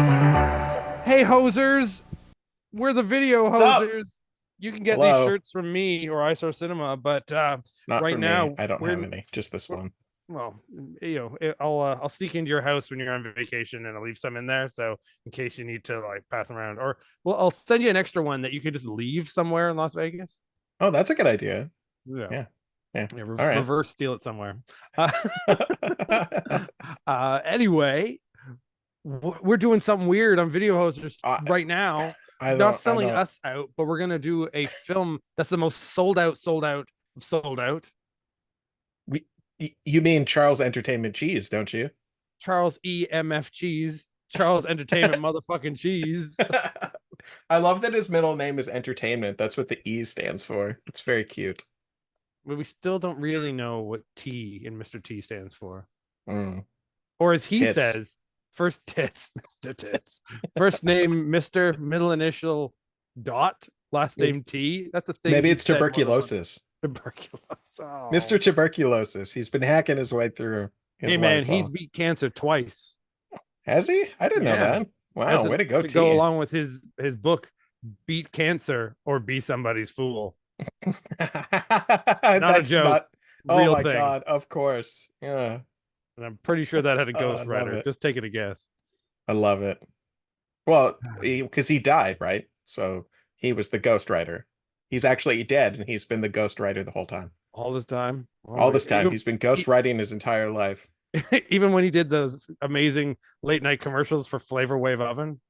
Hey, hosers, we're the video What's up? hosers. You can get these Hello. shirts from me or iStar Cinema, but Not right for me. now I don't have any. Just this we're one. well, I'll sneak into your house when you're on vacation and I'll leave some in there, so in case you need to like pass them around, or well, I'll send you an extra one that you could just leave somewhere in Las Vegas. Oh, that's a good idea. Yeah, Yeah. Yeah. yeah, All right. reverse steal it somewhere. Uh, anyway, we're doing something weird on video hosters I, right now. I Not don't. I selling don't. us out, but we're gonna do a film that's the most sold out. You mean Charles Entertainment Cheese, don't you? Charles EMF Cheese, Charles Entertainment motherfucking Cheese. I love that his middle name is Entertainment. That's what the E stands for. It's very cute. But we still don't really know what T in Mr. T stands for. Mm. Or as he Tits. says, first tits, Mr. Tits. First name Mr. Middle initial dot, last name T. That's the thing. Maybe he it's said more than once. tuberculosis. Tuberculosis. Oh. Mr. Tuberculosis. He's been hacking his way through his Hey man, life. he's beat cancer twice. Has he? I didn't know Yeah. that. Wow, way to go, to T. go along with his book, Beat Cancer or Be Somebody's Fool. Not a joke. Oh Real my thing. God, of course. Yeah. And I'm pretty sure that had a Oh, I love ghostwriter. it. Just take it a guess. I love it. Well, because he died, right? So he was the ghostwriter. He's actually dead, and he's been the ghostwriter the whole time. All this time. All this time. He's been ghostwriting his entire life. Even when he did those amazing late night commercials for Flavor Wave Oven.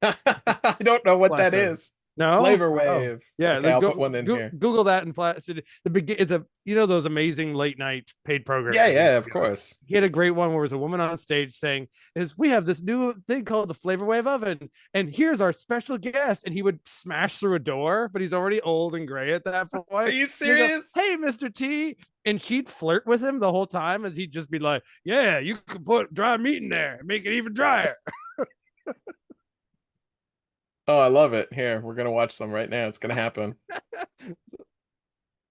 I don't know what that Bless him. is. No Flavor Oh, Wave. yeah, Okay, I'll go, put one in here. Google that and flash the big. It's a those amazing late night paid programs. Yeah, yeah, of course. He had a great one where there was a woman on stage saying, we have this new thing called the Flavor Wave Oven, and here's our special guest." And he would smash through a door, but he's already old and gray at that point. Are you He'd go, serious? "Hey, Mr. T," and she'd flirt with him the whole time as he'd just be like, "Yeah, you could put dry meat in there and make it even drier." Oh, I love it. Here, we're gonna watch some right now. It's gonna happen.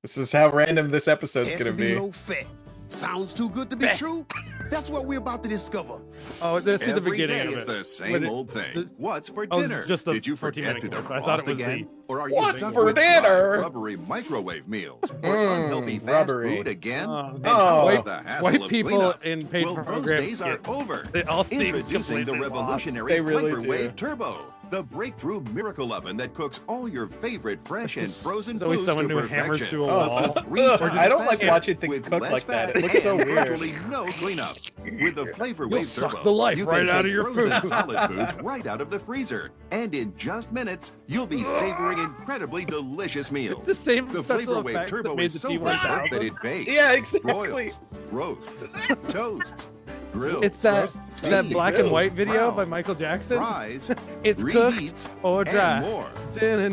This is how random this episode's gonna be. Fit. Sounds too good to be true. That's what we're about to discover. Oh, this is the Every beginning day of it's it. the same old thing. What's for Oh, this dinner? is just the Did you 14-minute forget to course. I thought it defrost was again? Or are you What's stuck for with dry, dinner? rubbery microwave meals or unhealthy fast rubbery. food again? Oh. And how Oh. about the hassle White of people cleanup? in paid Well, those programs days are over. They all seem Introducing the completely lost. revolutionary They really Flavor Wave do. Turbo, the breakthrough miracle oven that cooks all your favorite fresh and frozen There's always foods someone to who hammers perfection. through a wall. I don't like faster watching things with cook less like that. fat It looks so and weird. virtually no cleanup. With the Flavor Wave suck Turbo, the life you right can out take of your frozen food. solid foods right out of the freezer, and in just minutes, you'll be savoring incredibly delicious meals. It's the same The special Flavor Wave effects that Turbo made is the so T1000. that it bakes, Yeah, exactly. broils, roasts, toasts, grills, It's that steams, black and white video by browns, Michael Jackson. fries, It's cooked reheats, or dry. and more. I don't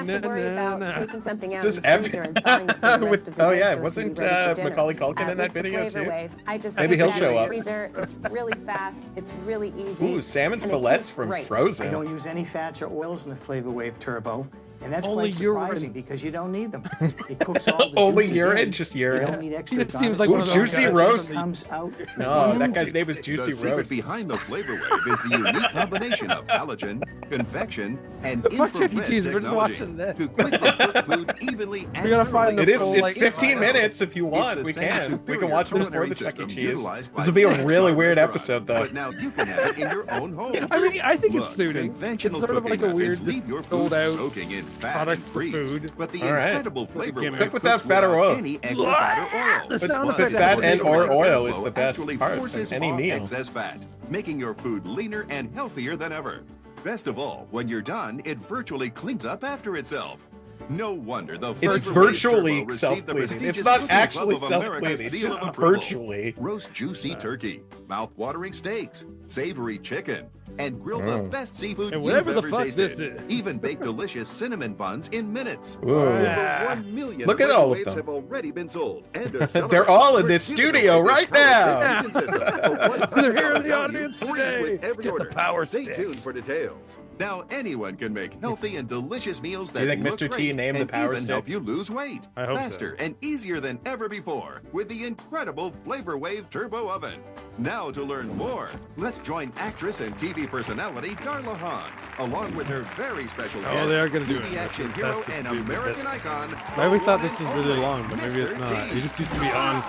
have to worry about taking something out It's of just the freezer and thawing it for the rest of the oh day yeah, so it wasn't can be ready for dinner. Macaulay Culkin in that With the video Flavor too? Wave, I just Maybe take he'll it out show of the up. freezer. It's really fast. It's really easy. Ooh, salmon and it fillets tastes from great. I Frozen. don't use any fats or oils in the Flavor Wave Turbo, and that's Only quite surprising urine. because you don't need them. It cooks all the Only juices urine, in. just You urine. don't need extra. It seems garnish. like Ooh, one of those juicy guys roast. from Comes out. No, that guy's name is Juicy The secret Roast. behind the Flavor Wave is the unique combination of halogen, convection, and Fuck Chuck E. infrared Cheese, we're just technology watching this. to quickly cook food evenly and We gotta find thoroughly. the It is. full, It's like, 15 5 minutes if you It's want. the We same can. We superior can watch this for culinary the Chuck E. system Cheese. utilized by This will be a fast really food weird restaurants, episode, though. But now you can have it in your own home. I mean, I think Look, it's suiting. It's conventional sort of like a cooking weird, methods just leave your sold food out soaking in fat product and for grease, food. But the All right. incredible Flavor gimmick. Wave Cook without cooks fat or without oil. any extra fat or oil. The sound But effect fat is and or Flavor oil Wave is the Turbo best actually part forces of any off meal. excess fat, making your food leaner and healthier than ever. Best of all, when you're done, it virtually cleans up after itself. No wonder the It's Flavor Wave virtually Turbo received the self-cleaning. It's prestigious not Cooking Club actually of America's self-cleaning. seal Just of approval. virtually. Roast juicy turkey, mouth-watering steaks, savory chicken, and grill the best seafood And you've whatever the ever fuck tasted. this is. Even bake delicious cinnamon buns in minutes. Ooh. Over 1 million Look at all of flavor waves them. have already been sold. And to They're celebrate, all in we're this giving studio away right this now. Power Stick Kitchen System for They're here in $100 the value, audience free today. with every Get the order. Power Stay Stick. tuned for details. Now anyone can make healthy and delicious meals that Do you think look Mr. T great named the and Power even Stick? help you lose weight. I hope so. Faster and easier than ever before with the incredible Flavor Wave Turbo Oven. Now to learn more, let's join actress and TV personality Darla Hahn, along with her very special guest, they are gonna do it. TV This action is hero tested and to be a bit- American icon. I always the thought one this was and really only long, but maybe it's Mr. not. T. It just used to be on.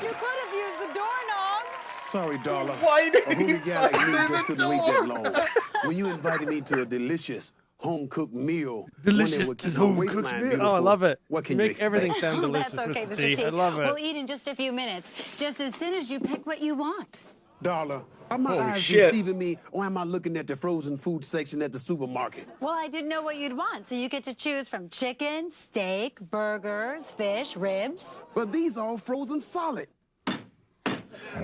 You could have used the doorknob. Sorry, Darla. Why did A he hungry guy like me bust through just the couldn't wait that door? long. When you invited me to a delicious home-cooked meal, one that Delicious would keep my home waistline cooked meal. Oh, I beautiful, love it. What You can make you everything expect? sound delicious. That's okay, Mr. Mr. T. I love it. We'll eat in just a few minutes, just as soon as you pick what you want. Darla, are my Holy eyes shit. deceiving me, or am I looking at the frozen food section at the supermarket? Well, I didn't know what you'd want, so you get to choose from chicken, steak, burgers, fish, ribs. But these are all frozen solid.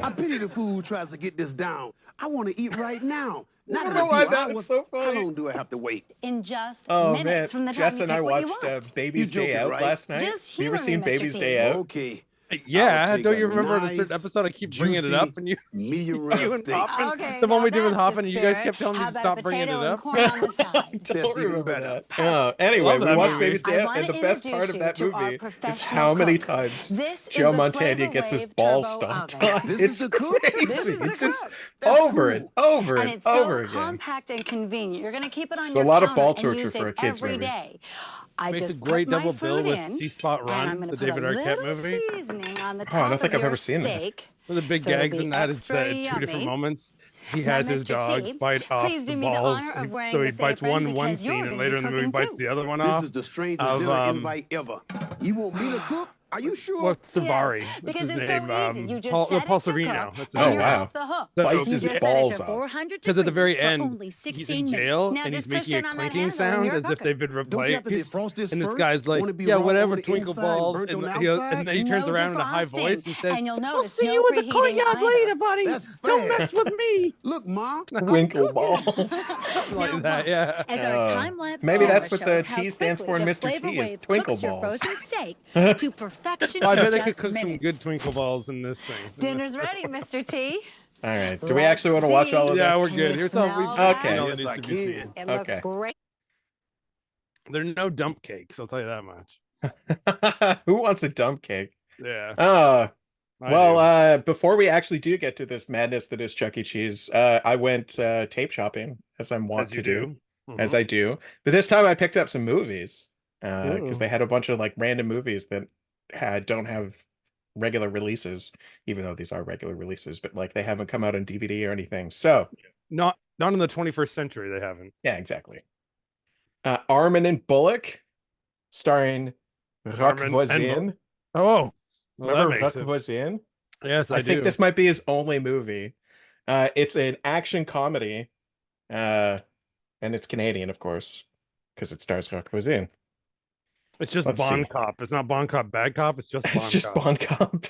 I pity the fool who tries to get this down. I want to eat right now. Not in know a why few that was hours. so How funny. long do I have to wait? In just Oh man, minutes from the time Jess you and pick I what you watched want. Baby's You Day joking, Out right? last night. Just You ever humor seen me, Mr. Baby's T. Day Out? Okay. Yeah, I'll take don't you a remember the nice, certain episode I keep bringing it juicy, up and you medium you rare and steak. Hoffman, Okay, the one now we did with that's Hoffman, the you guys spirit. kept telling me How to about stop a bringing it potato and up. corn on the side? That's even remember better. that. Anyway, Love we that watched movie. Baby's Day I Out, wanna and the best introduce part of you that to our movie is professional how many cook. times This is Joe the Montana Flavor gets his Wave balls Turbo stomped Oven. on. This It's is the cook? crazy. This is the It's just cook. That's over and cool. over And and it's over so again. compact and convenient. You're going to keep it on It's your a lot of counter ball and torture use for it a kids' every movie. day. I Makes a just great put my double bill food with in, C Spot and I'm Run, gonna the put a David Arquette little movie. seasoning on the Oh, I top don't of think I've your ever seen that. steak. One of the big So it'll gags be in that is extra that at two different yummy. moments he Now, has his Mr. dog T, bite off please the do me the balls, honor of wearing so he this bites apron one because you're scene, gonna and be later in the movie cooking bites too. the other one This off. is the strangest of, dinner invite ever. You want me to cook? Are you sure? Well, Savari. Yes, That's because his it's name. so easy. You just Paul, set Paul it to Sorvino. cook, That's his Oh, and name. you're wow. off the hook. So- Bites You his just set it balls to off. 400 Because at the very degrees for end, only he's 16 in minutes. jail Now and he's just push making a in on that clinking handle and sound you're as if cooking. they've been Don't you have to replaced. defrost this And this first? guy's like, Won't it be yeah, raw whatever, on the twinkle inside and balls. burnt And, on the he, outside? and then he turns No around in a high defrosting. voice and says, And you'll I'll notice see no you in the preheating courtyard either. later, buddy. That's Don't fast. mess with me. Look, Ma. Twinkle balls. Something like Now that, watch, yeah. as our time-lapse Maybe camera that's what shows the how T stands quickly for in the Mr. Flavor T is Wave twinkle cooks your balls. frozen steak to perfection Well, I in bet they could just cook some minutes. good twinkle balls in this thing. Dinner's ready, Mr. T. All right. Do we actually want to watch all of Yeah, this? we're Can good. you Here's all we smell that? seen all that Yes, needs I to be can. seen. It looks Okay. great. There are no dump cakes, I'll tell you that much. Who wants a dump cake? Yeah. Uh, I well, do. before we actually do get to this madness that is Chuck E. Cheese, I went tape shopping as I'm wont As you to do, do. as Mhm. I do. But this time I picked up some movies because Ooh. they had a bunch of like random movies that don't have regular releases, even though these are regular releases, but like they haven't come out on DVD or anything. So Not in the 21st century, they haven't. yeah, exactly. Armin and Bullock, starring Rock Armin and Voisin. Oh, well, that Remember makes Rock it. Voisin? Yes, I, I think do. this might be his only movie. It's an action comedy, and it's Canadian, of course, because it stars Rock Voisin. It's just Let's Bond see. Cop. It's not Bond Cop, Bad Cop. It's just Bond It's just Cop. Bond Cop.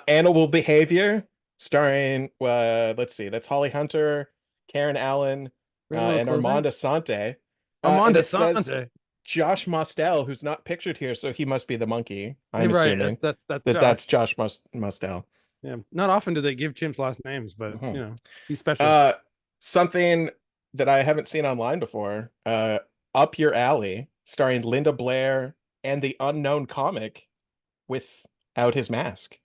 Animal Behavior, starring let's see, that's Holly Hunter, Karen Allen, Bring a little and closer. Armand Asante. Armand and it says Asante. Josh Mostel, who's not pictured here, so he must be the monkey. I'm Right. assuming That's that's Josh. Josh Mostel. Yeah. Not often do they give chimps last names, but Mhm. you know, he's special. Something that I haven't seen online before, Up Your Alley, starring Linda Blair and the unknown comic without his mask.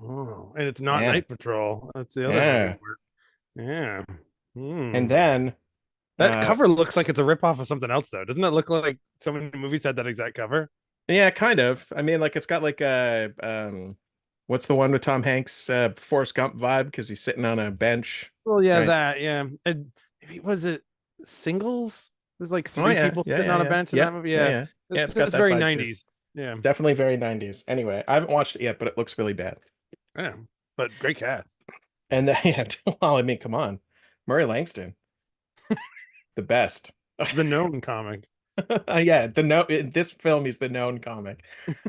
Oh, and it's not Yeah. Night Patrol. That's the other Yeah. movie where- Yeah. Hmm. And then that cover looks like it's a ripoff of something else, though. Doesn't it look like so many movies had that exact cover? yeah, kind of. I mean, like it's got like a what's the one with Tom Hanks, Forrest Gump vibe because he's sitting on a bench. Well, yeah, Right. that, yeah. And maybe was it Singles? There's like Oh, three yeah, people yeah, sitting yeah, on a yeah. bench in Yeah, that movie. yeah, Yeah, yeah. Yeah, it's, it's got it's that very vibe, too. 90s. Yeah, Definitely very 90s. Anyway, I haven't watched it yet, but it looks really bad. yeah, but great cast. And then, yeah, well, I mean, come on, Murray Langston, the best. The known comic. Yeah, in this film he's the known comic.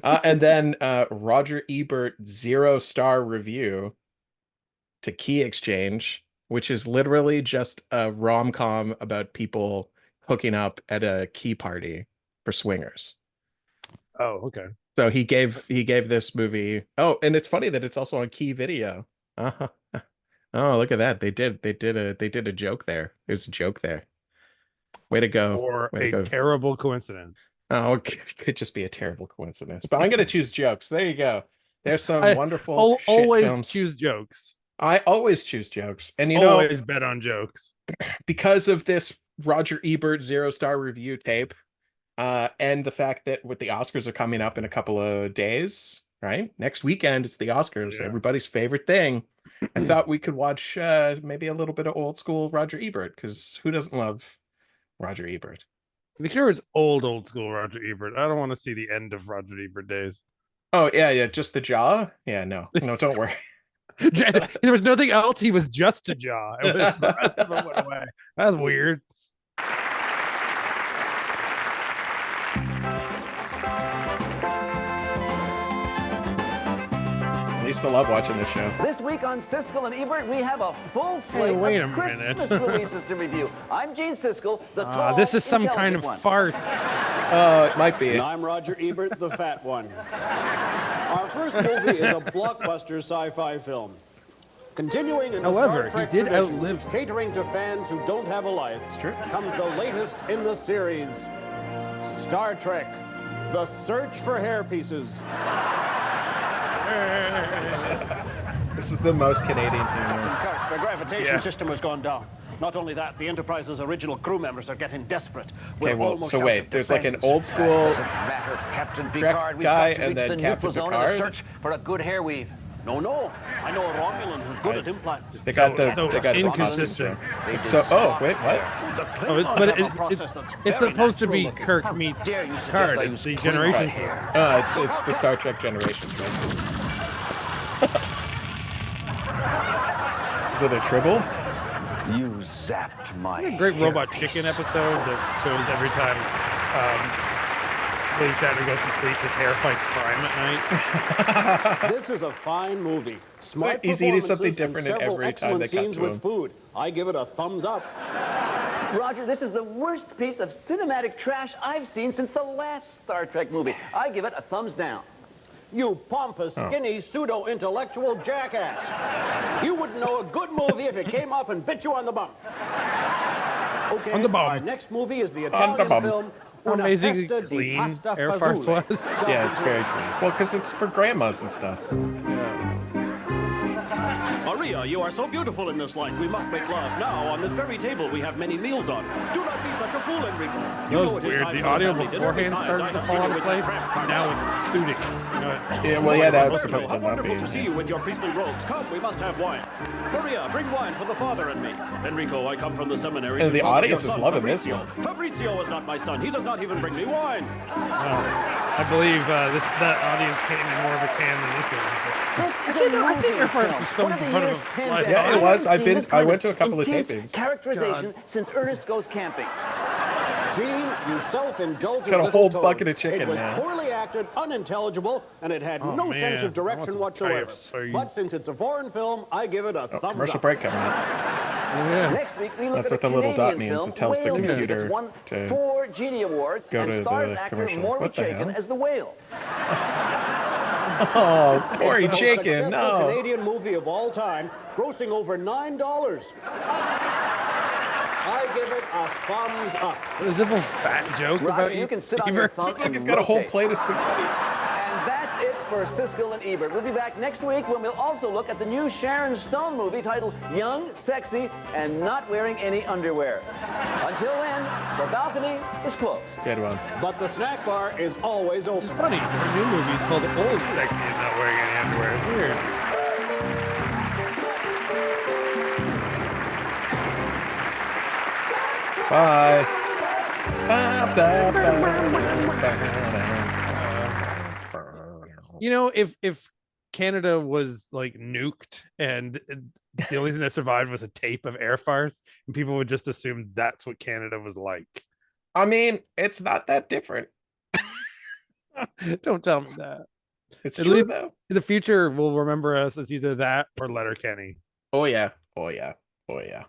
And then Roger Ebert 0-star review to Key Exchange, which is literally just a rom-com about people hooking up at a key party for swingers. Oh, okay. So he gave this movie. Oh, and it's funny that it's also on Key Video. Uh-huh. Oh, look at that. They did a joke there. There's a joke there. Way to go. Or Way to a go. terrible coincidence. Oh, it could just be a terrible coincidence. But I'm gonna choose jokes. There you go. There's some I wonderful shit always films. choose jokes. I always choose jokes. And you know, Always bet on jokes. because of this Roger Ebert 0-star review tape, and the fact that with the Oscars are coming up in a couple of days, right? Next weekend, it's the Oscars, Yeah. everybody's favorite thing. I thought we could watch maybe a little bit of old school Roger Ebert, because who doesn't love Roger Ebert? Make sure it's old school Roger Ebert. I don't want to see the end of Roger Ebert days. Oh, yeah, just the jaw? Yeah, no, don't worry. There was nothing else. He was just a jaw. It was the rest of him went away. That's weird. I used to love watching this show. This week on Siskel and Ebert, we have a full slate wait a of minute. Christmas releases to review. I'm Gene Siskel, the tall, This is some kind of intelligent farce. It might be. And I'm Roger Ebert, the fat one. Our first movie is a blockbuster sci-fi film. Continuing in the However, Star Trek he did tradition, outlive- catering to fans who don't have a life. It's true. Comes the latest in the series, Star Trek: The Search for Hair Pieces. This is the most Canadian humor. Kirk, the gravitation Yeah. system has gone down. Not only that, the Enterprise's original crew members are getting desperate. We're Okay, well, almost so out wait, of there's like an defense. old school Doesn't matter, Captain Picard. We've guy got to and reach then the Captain neutral zone in the Picard? search for a good hair weave. No. I know a Romulan who's good at implants. They got the So they got inconsistent. It's so wait, what? The Oh, Klingons but have a process that's it's very supposed to be natural looking. Kirk How meets dare you suggest Picard. I It's use the Klingon Generations hair? one. It's the Star Trek Generations. I see. Is it a tribble? You zapped my A great hair Robot piece. Chicken episode that shows every time William Shatner goes to sleep, his hair fights crime at night. This is a fine movie. Smart But he's eating something performances different and in several every time they excellent cut scenes to with him. food. I give it a thumbs up. Roger, this is the worst piece of cinematic trash I've seen since the last Star Trek movie. I give it a thumbs down. You pompous, skinny, pseudo-intellectual jackass. You wouldn't know a good movie if it came up and bit you on the bum. Okay, On the bum. our next movie is the the Italian bum. film How Una amazingly Festa di clean Pasta Air Farce Fazool. was. Yeah, it's very clean. Well, because it's for grandmas and stuff. Maria, you are so beautiful in this light. We must make love. Now, on this very table, we have many meals on. Do not be such a fool, Enrico. That You was know it is weird. time The for audio family dinner. beforehand Besides, started I to have fall dinner out of with place. my friend. Now it's suiting. Yeah, well, yeah, now it's Virgil, supposed to how not be. wonderful to see you with your priestly robes. Come, we must have wine. Maria, bring wine for the father and me. Enrico, I come from the seminary. And to the follow audience your is son, loving this Fabrizio. one. Fabrizio is not my son. He does not even bring me wine. I believe that audience came in more of a can than this one. Actually, no, I think Air Farce was filmed in front of a live Yeah, it audience. was. I went to a couple of tapings. Characterization since Ernest Goes Camping. Gene, you self-indulgent Got a little whole toad. bucket of chicken It was now. poorly acted, unintelligible, and it had Oh, no man. sense I of want direction some whatsoever. KFC. But since it's a foreign film, I give it a thumbs Commercial up. break coming up. Yeah. Next week, we look That's at what the little Canadian dot means. film, It tells the Whale Music. computer It's won to 4 Genie Awards go and to stars the actor commercial. Maury What the Chaykin hell? as the whale. Oh, Corey It's the most Chicken, successful no. Canadian movie of all time, grossing over $9. I give it a thumbs up. Is it a fat joke Roger, about you can sit on your Ebert? thumb Look, and he's got a whole rotate. plate of spaghetti. And that's it for Siskel and Ebert. We'll be back next week when we'll also look at the new Sharon Stone movie titled Young, Sexy, and Not Wearing Any Underwear. Until then, the balcony is closed. Good one. But the snack bar is always It's open. funny. Her new movie is called Old, Sexy, and Not Wearing Any Underwear. It's weird. Bye. Ba, ba, ba, You know, if Canada was like nuked and the only thing that survived was a tape of Air Farce, and people would just assume that's what Canada was like. I mean, it's not that different. Don't tell me that. It's At true least though. in the future, we'll remember us as either that or Letterkenny. Oh yeah. Oh yeah. Oh yeah.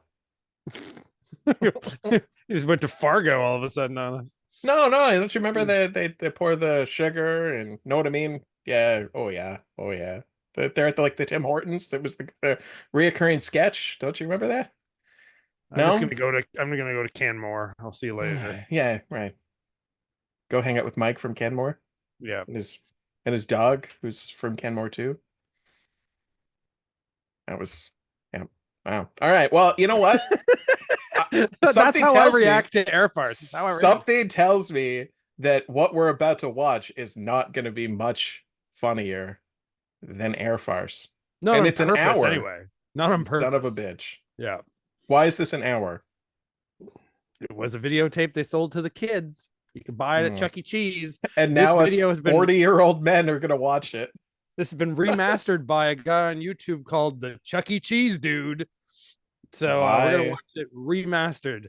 You just went to Fargo all of a sudden on us. No, don't you remember they pour the sugar and know what I mean? Yeah. Oh yeah. Oh yeah. They're at the Tim Hortons. That was the reoccurring sketch. Don't you remember that? I'm just gonna go to Canmore. I'll see you later. Yeah, right. Go hang out with Mike from Canmore Yeah. and his dog, who's from Canmore too. That was yeah. Wow. All right. Well, you know what? That's how I react to air farts. That's how I react. Something tells me that what we're about to watch is not going to be much funnier than air farce. Not and on it's an purpose hour anyway. Not on purpose. Son of a bitch. Yeah. Why is this an hour? It was a videotape they sold to the kids. You could buy it at Chuck E. Cheese. And now this us video has been 40-year-old men are going to watch it. This has been remastered by a guy on YouTube called the Chuck E. Cheese Dude. So we're going to watch it remastered.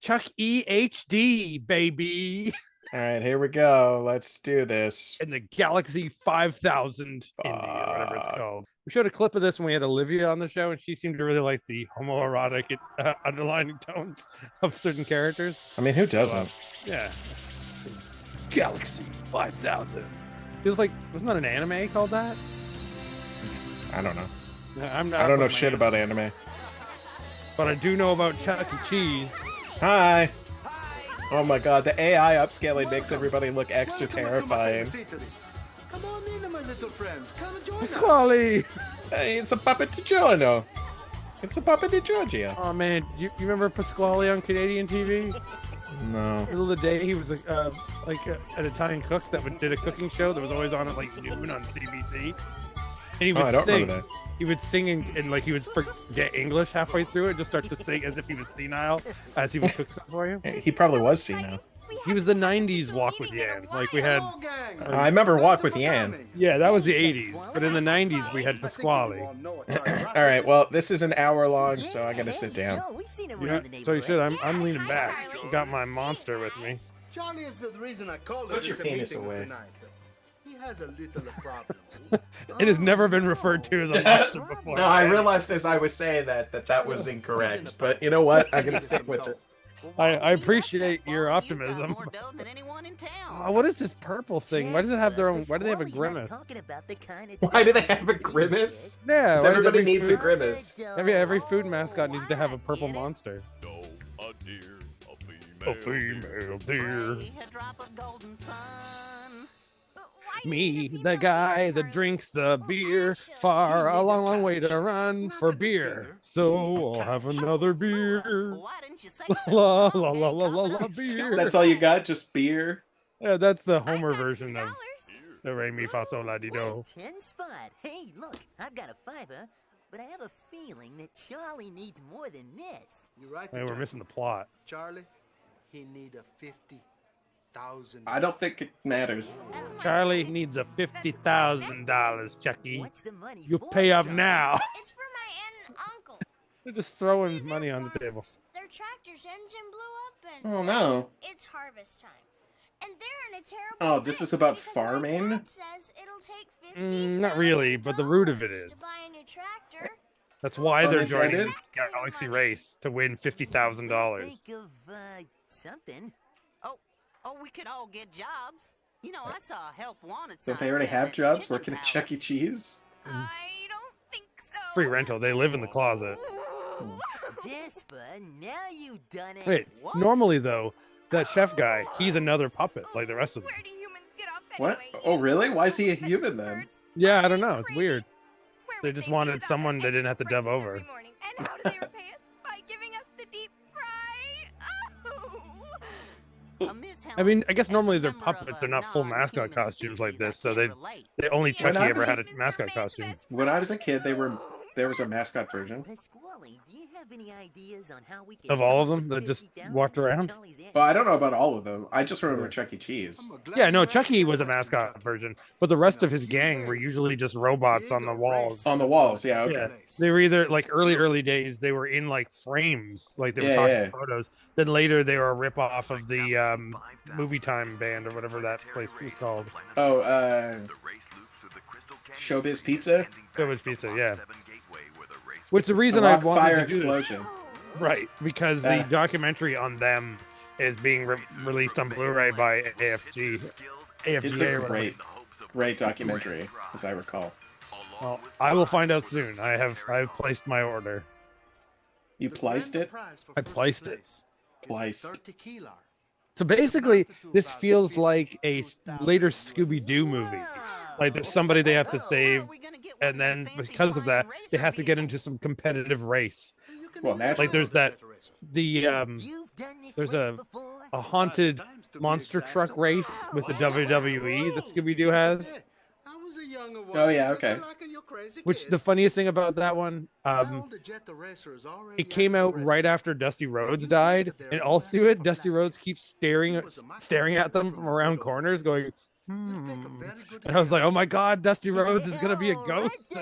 Chuck E. HD, baby. All right, here we go. Let's do this. In the Galaxy 5000 Indie, or whatever it's called. We showed a clip of this when we had Olivia on the show, and she seemed to really like the homoerotic underlining tones of certain characters. I mean, who doesn't? Yeah. Galaxy 5000. It was like, wasn't that an anime called that? I don't know. I don't know shit about anime. But I do know about Chuck E. Cheese. Hi. Oh my god, the AI upscaling makes everybody look extra terrifying. Come on in, my little friends. Come and join us. Squally! Hey, it's a puppet to Giorno. It's a puppet to Giorgio. Oh man, you remember Pasquale on Canadian TV? No. Middle of the day, he was an Italian cook that did a cooking show that was always on at like noon on CBC. And he would I don't sing. remember that. He would sing and like he would forget English halfway through it, just start to sing as if he was senile as he would cook stuff for you. He probably was senile. He was the 90s Walk with Yan. Like we had. I remember Walk with Yan. Yeah, that was the 80s. But in the 90s, we had Pasquale. All right, well, this is an hour long, so I gotta sit down. Yeah, so you should. I'm leaning back. Got my monster with me. Charlie is the reason I called Put your this penis meeting away. tonight. He has a little problem. It has never been referred to as a monster before. No, I realized as I was saying that was incorrect, but you know what? I'm gonna stick with it. I appreciate your optimism. Oh, what is this purple thing? Why does it have their own? Why do they have a grimace? Why do they have a grimace? Yeah, why does Everybody needs a grimace. Every food mascot needs to have a purple monster. A female deer. Me, the guy that drinks the beer, far a long, long way to run for beer. So I'll have another beer. La la la la la la beer. That's all you got, just beer. Yeah, that's the Homer version of the Re Mi Fa Sol La Di Do. 10 spot. Hey, look, I've got a $5, but I have a feeling that Charlie needs more than this. You're right. Hey, we're missing the plot. Charlie, he need a $50,000. I don't think it matters. Charlie needs a $50,000, Chucky. What's the money You for, pay up Charlie? now. It's for my aunt and uncle. They're just throwing money on the table. Their tractor's engine blew up and Oh no. it's harvest time. And they're in a terrible Oh, this is about fix because farming? my dad says it'll take Not really, but the root of it $50,000 is. to buy a new tractor. That's why they're joining Unintended? this galaxy race to win $50,000. Think of something. Oh, we could all get jobs. You know, I saw a help wanted So sign they already down have at the jobs Chicken working at Chuck E. Palace. Cheese? I don't think so. Free rental. They live in the closet. Jasper, now you've done it. Wait, What? normally though, that chef guy, he's another puppet like the rest of them. Where do humans get off What? anyway? Oh really? Why is he a human then? Yeah, I don't know. It's weird. Where They would just be wanted without someone that they didn't have to extra dub breakfast over. every morning? And how do they repay us? By giving us the deep fry? Oh. I mean, I guess normally they're puppets. They're not full mascot costumes like this, so they only Chucky I ever was had a mascot costume. When I was a kid, there was a mascot version. Pasquale, do you have any ideas on how we can Of all of them that just walked around? Well, I don't know about all of them. I just remember Chuck E. Cheese. Yeah, no, Chucky was a mascot version, but the rest of his gang were usually just robots on the walls. On the walls, yeah, okay. Yeah, they were either like early days they were in like frames, like they were talking photos. Then later they were a rip off of the Movie Time band or whatever that place was called. Oh, Showbiz Pizza. Showbiz Pizza, yeah. Which the reason I wanted to do this, right? Because the documentary on them is being released on Blu-ray by AFG. It's a great documentary, as I recall. Well, I will find out soon. I've placed my order. You placed it? I placed it. Placed. So basically, this feels like a later Scooby-Doo movie. Like there's somebody they have to save, and then because of that, they have to get into some competitive race. Well, like there's there's a haunted monster truck race with the WWE that Scooby-Doo has. Oh yeah, okay. Which the funniest thing about that one, it came out right after Dusty Rhodes died, and all through it, Dusty Rhodes keeps staring at them from around corners, going, And I was like, oh my God, Dusty Rhodes is gonna be a ghost.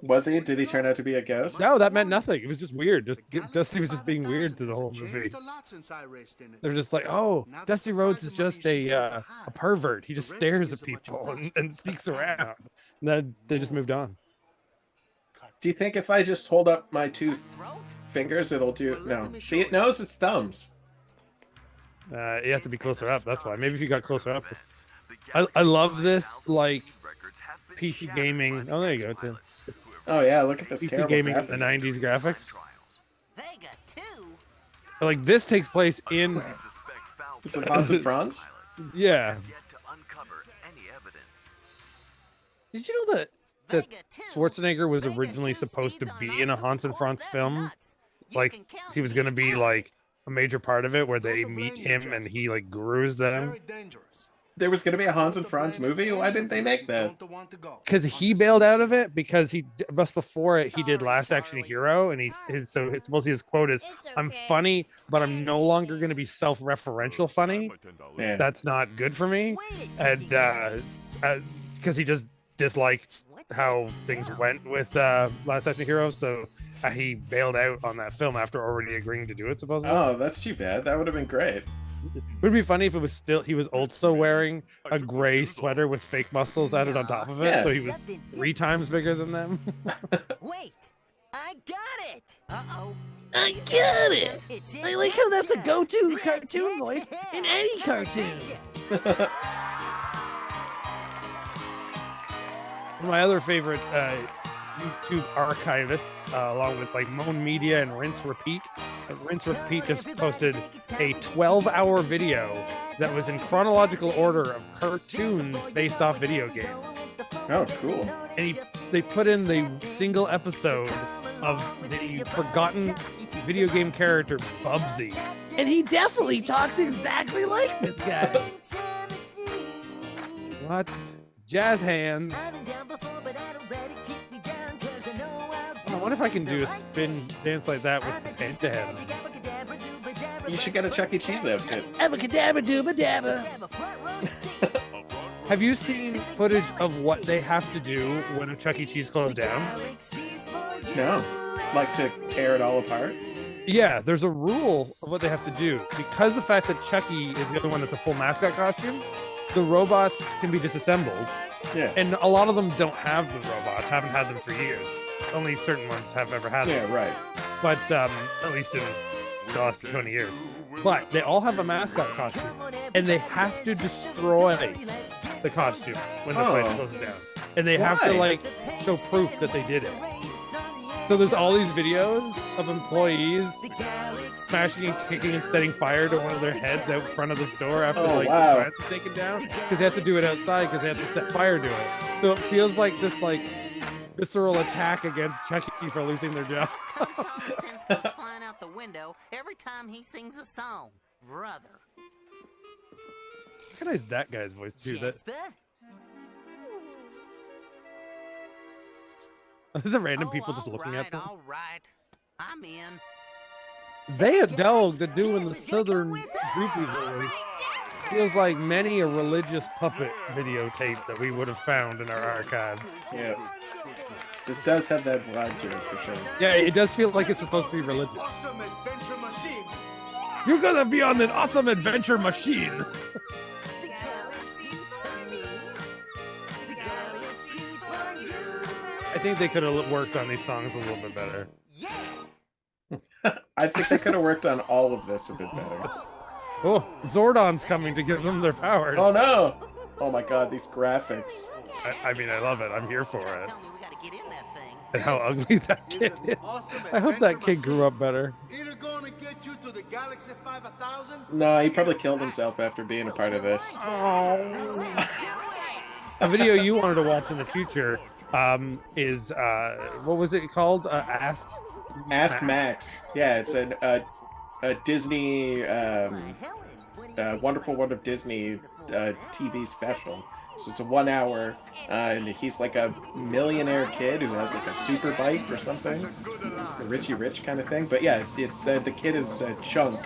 Was he? Did he turn out to be a ghost? No, that meant nothing. It was just weird. Dusty was just being weird through the whole movie. They're just like, oh, Dusty Rhodes is just a pervert. He just stares at people and sneaks around. And then they just moved on. Do you think if I just hold up my two fingers, it'll do? No. See, it knows its thumbs. You have to be closer up. That's why. Maybe if you got closer up. I love this, like, PC gaming. Oh, there you go, too. Oh yeah, look at this PC gaming in the 90s graphics. Like this takes place in Is it Hans and Franz? Yeah. Did you know that Schwarzenegger was originally supposed to be in a Hans and Franz film? Like he was going to be like a major part of it where they meet him and he like gurus them. There was going to be a Hans and Franz movie? Why didn't they make that? Because he bailed out of it because he just before it he did Last Action Hero and his supposedly his quote is I'm funny but I'm no longer going to be self-referential funny. Yeah. That's not good for me, and because he just disliked how things went with Last Action Hero, so he bailed out on that film after already agreeing to do it. Supposedly. Oh, that's too bad. That would have been great. It would be funny if it was still he was also wearing a gray sweater with fake muscles added on top of it, so he was 3 times bigger than them. Wait, I got it. I get it. I like how that's a go-to cartoon voice in any cartoon. One of my other favorite YouTube archivists, along with like Moan Media and Rinse Repeat. Rinse Repeat just posted a 12-hour video that was in chronological order of cartoons based off video games. Oh, cool. And they put in the single episode of the forgotten video game character Bubsy. And he definitely talks exactly like this guy. What? Jazz hands. I wonder if I can do a spin dance like that with the panda head on. You should get a Chuck E. Cheese outfit. Abacadabra dooba dabba. Have you seen footage of what they have to do when a Chuck E. Cheese closed down? No. Like to tear it all apart? Yeah, there's a rule of what they have to do. Because the fact that Chucky is the only one that's a full mascot costume, the robots can be disassembled. Yeah. And a lot of them don't have the robots, haven't had them for years. Only certain ones have ever had them. Yeah, right. But at least in the last 20 years. But they all have a mascot costume, and they have to destroy the costume when the place closes down. And they have to like show proof that they did it. So there's all these videos of employees smashing and kicking and setting fire to one of their heads out front of the store after the plants are taken down, because they have to do it outside because they have to set fire to it. So it feels like this like visceral attack against Chucky for losing their job. Common sense goes flying out the window every time he sings a song, brother. I recognize that guy's voice too. The random people just looking at them. All right. I'm in. They indulged in doing the southern groupie voice. Feels like many a religious puppet videotape that we would have found in our archives. Yeah. This does have that vibe to it for sure. Yeah, it does feel like it's supposed to be religious. You're gonna be on an awesome adventure machine. I think they could have worked on these songs a little bit better. I think they could have worked on all of this a bit better. Oh, Zordon's coming to give them their powers. Oh no! Oh my god, these graphics. I mean, I love it. I'm here for it. And how ugly that kid is. I hope that kid grew up better. No, he probably killed himself after being a part of this. A video you wanted to watch in the future is what was it called? Ask Max. Yeah, it's a Disney Wonderful World of Disney TV special. So it's a 1 hour, and he's like a millionaire kid who has like a super bike or something, a Richie Rich kind of thing. But yeah, the kid is Chunk.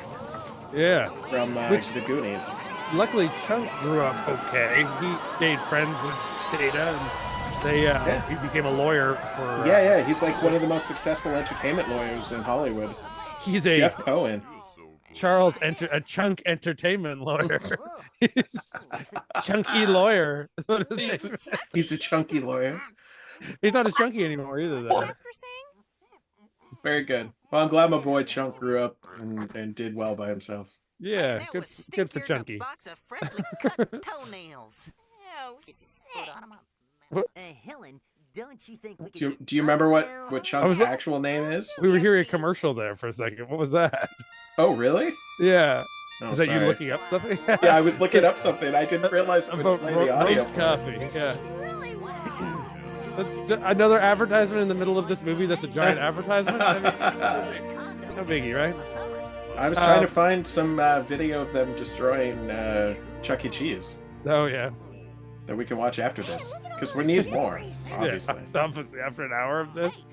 Yeah. From the Goonies. Luckily, Chunk grew up okay. He stayed friends with Data, and he became a lawyer for. Yeah, he's like one of the most successful entertainment lawyers in Hollywood. He's a Jeff Cohen. A Chunk entertainment lawyer. He's chunky lawyer. He's a chunky lawyer. He's not as chunky anymore either, though. Very good. Well, I'm glad my boy Chunk grew up and did well by himself. Yeah, good for Chunky. Box of freshly cut toenails. Oh, sick. Helen, don't you think we Do you remember what Chunk's actual name is? We were hearing a commercial there for a second. What was that? Oh, really? Yeah. Oh, is that sorry. you looking up something? Yeah, I was looking up something. I didn't realize it would play the audio. Roast coffee. Yeah. That's another advertisement in the middle of this movie. That's a giant advertisement. I mean, no biggie, right? I was trying to find some video of them destroying Chuck E. Cheese. Oh yeah. That we can watch after this, because we need more. Obviously. Yeah, obviously, after an hour of this,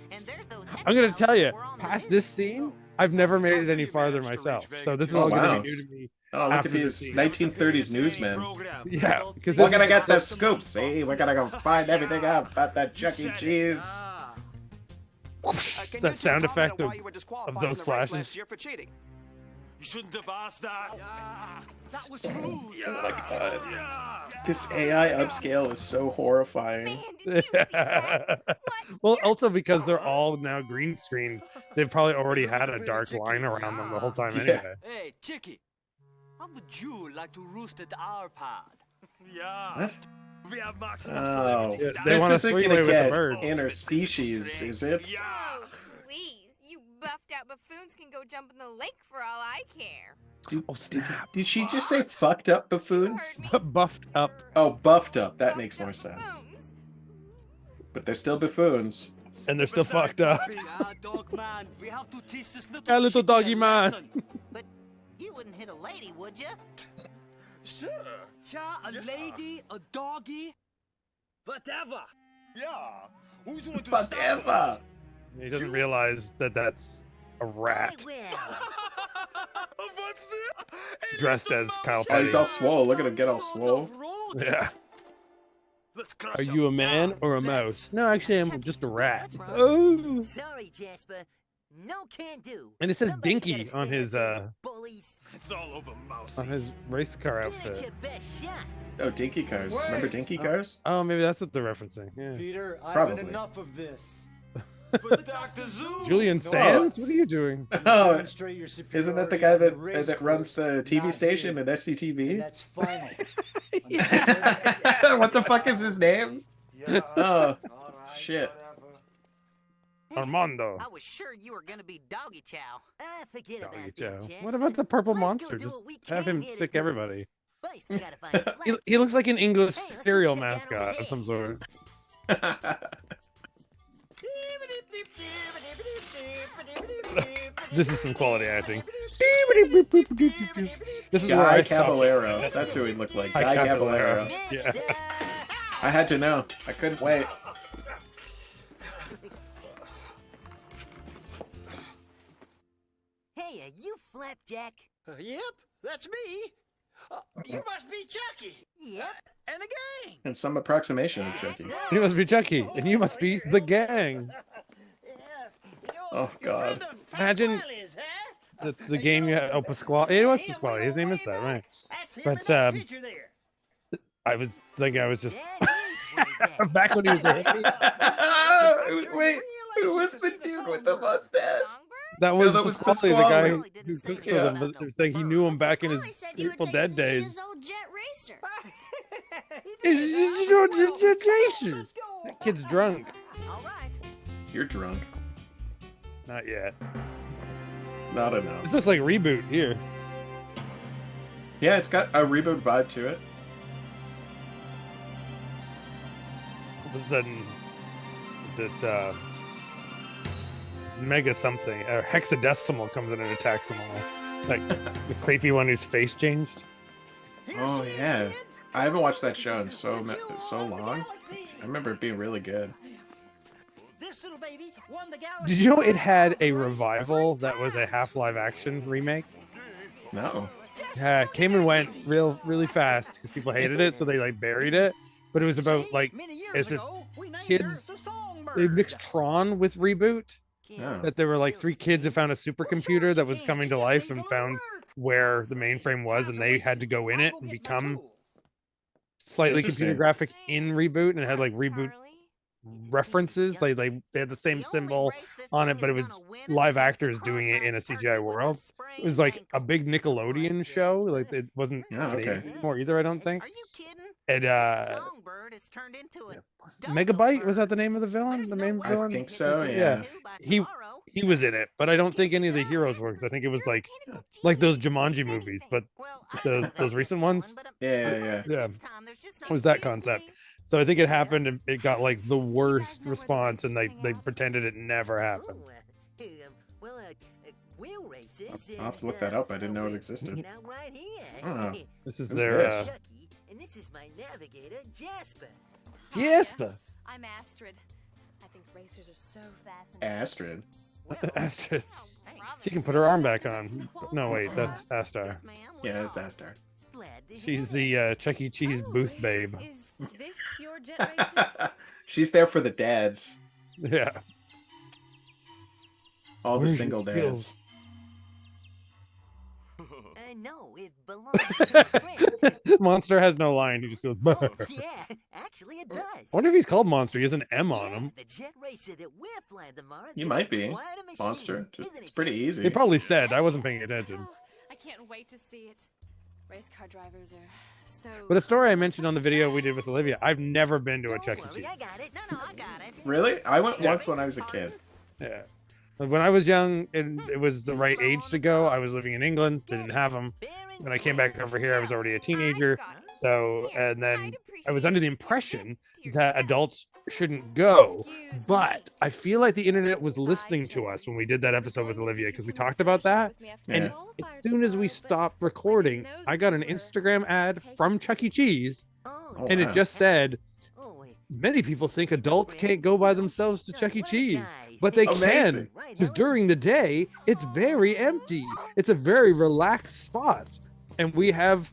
I'm gonna tell you. Past this scene, I've never made it any farther myself. So this is all gonna be new to me. Oh, look at these 1930s newsmen. Yeah, because we're gonna get the scoop. See, we're gonna go find everything out about that Chuck E. Cheese. That sound effect of those flashes. You shouldn't have asked that. That was rude. Oh my god. This AI upscale is so horrifying. Well, also because they're all now green screened, they've probably already had a dark line around them the whole time anyway. Hey, Chicky, how would you like to roost at our pod? Yeah. What? We have maximum Oh, Yeah, they want this to isn't swing gonna away with the get bird. interspecies, is it? Oh, please. You buffed out buffoons can go jump in the lake for all I care. Did she just say fucked up buffoons? Buffed up. Oh, buffed up. That makes more sense. But they're still buffoons. And they're still fucked up. Dog man, we have to teach this little Yeah, little chicken doggy a man. lesson. But you wouldn't hit a lady, would you? Sure. Yeah, a lady, a doggy, whatever. Yeah. Who's going to Whatever. He doesn't realize that that's a rat dressed as Kyle Oh, Petty. he's all swole. Look at him get all swole. Yeah. Are you a man or a mouse? No, actually, I'm just a rat. Oh. Sorry, Jasper. No can do. And it says Somebody's Dinky gotta on stand his up to these bullies. It's all over, mouse. on his race car Give it outfit. your best shot. Oh, Dinky Cars. Remember Dinky Cars? Oh, maybe that's what they're referencing. Yeah. Peter, I've Probably. had enough of this. But Dr. Zoo. Julian Sands, what are you doing? Oh, Demonstrate your isn't that the guy that race that runs the TV not station here. at SCTV? That's final. What the fuck is his name? Oh, shit. Armando. I was sure you were gonna be Doggy Chow. Forget Doggy about Joe. that, Jasper. What about the purple Let's go monster? do Just what we have can him here sick today. everybody. First, we gotta find a He looks like an English Hey, let's go cereal check that mascot over of some sort. This is some quality acting. This is where Guy I stop. Caballero. That's who he looked like. Guy Guy Caballero. Yeah. I had to know. I couldn't wait. Jack? Yep, that's me. You must be Chucky. Yep. And the gang. And some approximation of Chucky. You must be Chucky, and you must be the gang. Oh God! Imagine that's the game you had. Oh, Pasquale. It was Pasquale. His name is that, right? But I was just back when he was a hippie. Wait, who was the dude with the mustache? That was, that was Pasquale, the guy Pasquale. who cooks for them. But it was like he knew him back in his Grateful Dead days. His old jet racer. That kid's drunk. You're drunk. Not yet. Not enough. This looks like Reboot here. Yeah, it's got a Reboot vibe to it. All of a sudden, is it Mega something? Hexadecimal comes in and attacks them all. Like the creepy one whose face changed. Oh yeah, I haven't watched that show in so long. I remember it being really good. Did you know it had a revival that was a half-live action remake? No. Yeah, it came and went really fast because people hated it, so they like buried it. But it was about like as if kids they mixed Tron with Reboot. Oh. That there were like 3 kids who found a supercomputer that was coming to life and found where the mainframe was, and they had to go in it and become slightly computer graphic in Reboot, and it had like Reboot references. They had the same symbol on it, but it was live actors doing it in a CGI world. It was like a big Nickelodeon show. Like it wasn't anymore either, I don't think. And Megabyte, was that the name of the villain? The main villain? I think so. Yeah. He was in it, but I don't think any of the heroes were, because I think it was like those Jumanji movies, but those recent ones. Yeah. It was that concept. So I think it happened and it got like the worst response, and they pretended it never happened. I'll have to look that up. I didn't know it existed. Oh, this is their and this is my navigator, Jasper. Jasper. I'm Astrid. I think racers are so fascinating. Astrid. Astrid. She can put her arm back on. No, wait, that's Astar. Yeah, that's Astar. She's the Chuck E. Cheese booth babe. Is this your jet racer? She's there for the dads. Yeah. All the single dads. No, it belongs to a friend. Monster has no line. He just goes. Yeah, actually it does. I wonder if he's called Monster. He has an M on him. The jet racer that we're flying tomorrow is You gonna might be. quite a machine. Monster. Isn't It's it, pretty Jess? easy. He probably said. I wasn't paying attention. I can't wait to see it. Race car drivers are so. But a story I mentioned on the video we did with Olivia, I've never been to a Chuck E. Cheese. I got it. No, I got it. Really? I went once when I was a kid. Yeah. When I was young and it was the right age to go, I was living in England. They didn't have them. When I came back over here, I was already a teenager. So, and then I was under the impression that adults shouldn't go. But I feel like the internet was listening to us when we did that episode with Olivia, because we talked about that. And as soon as we stopped recording, I got an Instagram ad from Chuck E. Cheese, and it just said, many people think adults can't go by themselves to Chuck E. Cheese, but they can, because during the day, it's very empty. It's a very relaxed spot, and we have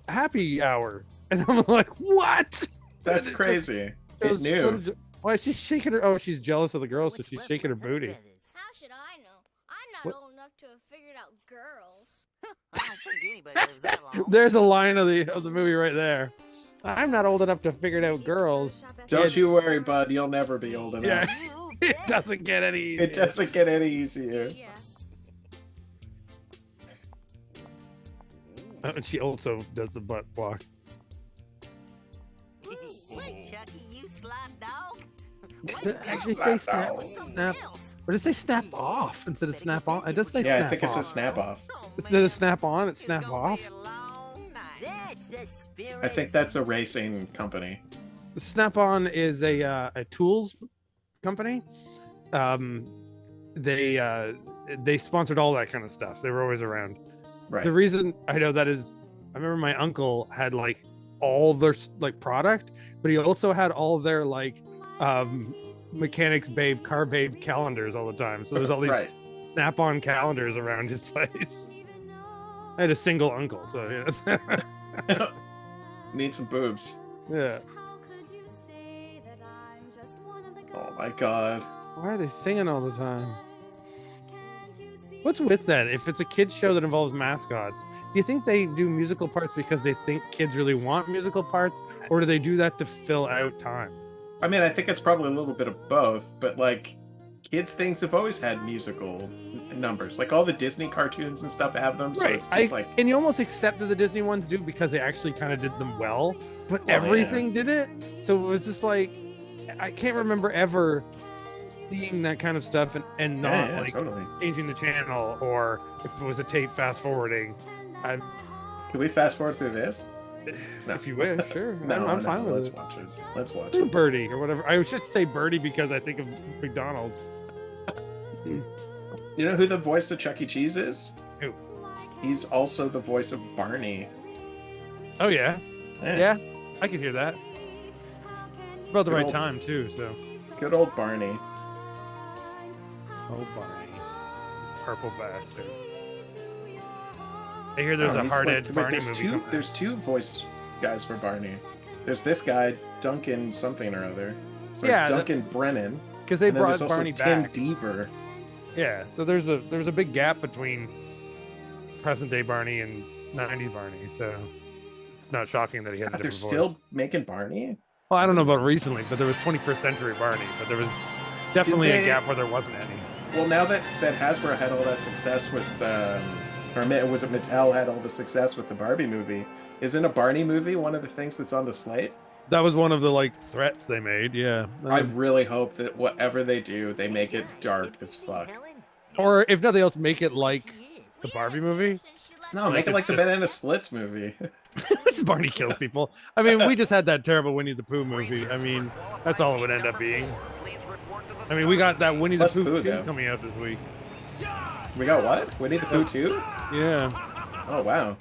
happy hour. And I'm like, what? That's crazy. It knew. Why is she shaking her? Oh, she's jealous of the girls, so she's shaking her booty. How should I know? I'm not old enough to have figured out girls. I don't think anybody lives that long. There's a line of the movie right there. I'm not old enough to figure it out girls. Don't you worry, bud. You'll never be old enough. Yeah. It doesn't get any easier. It doesn't get any easier. And she also does the butt walk. Wait, Chucky, you slime dog. Did it actually say snap? Or does it say snap off instead of snap on? It does say snap off. Yeah, I think it says snap off. Instead of snap on, it's snap off. That's the spirit. I think that's a racing company. Snap-on is a tools company. They sponsored all that kind of stuff. They were always around. Right. The reason I know that is, I remember my uncle had like all their like product, but he also had all their like mechanics babe, car babe calendars all the time. So there's all these Snap-on calendars around his place. I had a single uncle, so yes. Need some boobs. Yeah. Oh my god. Why are they singing all the time? What's with that? If it's a kids show that involves mascots, do you think they do musical parts because they think kids really want musical parts, or do they do that to fill out time? I mean, I think it's probably a little bit of both, but like kids things have always had musical numbers. Like all the Disney cartoons and stuff have them. So Right. it's just like, and you almost accept that the Disney ones do because they actually kind of did them well, but everything did it. So it was just like, I can't remember ever seeing that kind of stuff and not totally. changing the channel, or if it was a tape fast forwarding. Can we fast forward through this? No. If you wish, sure. No, I'm fine with let's it. watch it. Let's watch Or it. Birdie or whatever. I should say Birdie because I think of McDonald's. You know who the voice of Chuck E. Cheese is? Who? He's also the voice of Barney. Oh yeah, Yeah. I could hear that. About the Good right old- time too. So. Good old Barney. Oh Barney, purple bastard. I hear there's Oh, a he's hard-edged like- Barney there's movie. two. coming out. There's two voice guys for Barney. There's this guy, Duncan something or other. So Yeah, Duncan Brennan. Because they and then brought there's also Barney Tim back. Deaver. Yeah, so there's a big gap between present day Barney and 90s Barney, so it's not shocking that he had a They're different still voice. making Barney? Well, I don't know about recently, but there was 21st Century Barney, but there was definitely Did a they- gap where there wasn't any. Well, now that Hasbro had all that success with, was it Mattel had all the success with the Barbie movie? Isn't a Barney movie one of the things that's on the slate? That was one of the like threats they made, yeah. I really hope that whatever they do, they make it dark as fuck. Or if nothing else, make it like the Barbie movie. No, make it like the Banana Splits movie. Just Barney kills people. I mean, we just had that terrible Winnie the Pooh movie. I mean, that's all it would end up being. I mean, we got that Winnie the Less Pooh Pooh, 2 though. coming out this week. We got what? Winnie the Pooh 2? Yeah. Oh, wow.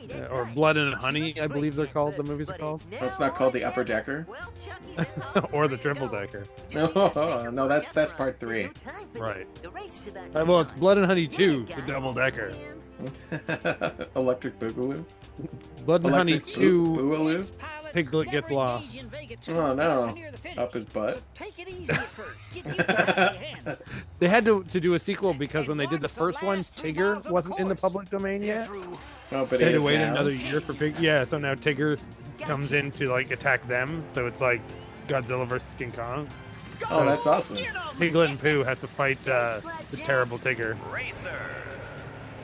Yeah, or Blood and Honey, I believe they're called. The movies are called. Oh, it's not called the Upper Decker? Or the Triple Decker. No, that's part 3. Right. Well, it's Blood and Honey 2, the Double Decker. Electric Boogaloo? Blood and Honey Electric 2, Boogaloo? Piglet gets lost. Oh no, up his butt. They had to do a sequel because when they did the first one, Tigger wasn't in the public domain yet. Oh, but They had he to is wait now. another year for Pig. Yeah, so now Tigger comes in to like attack them. So it's like Godzilla versus King Kong. Oh, So that's awesome. Piglet and Pooh have to fight the terrible Tigger. Racers,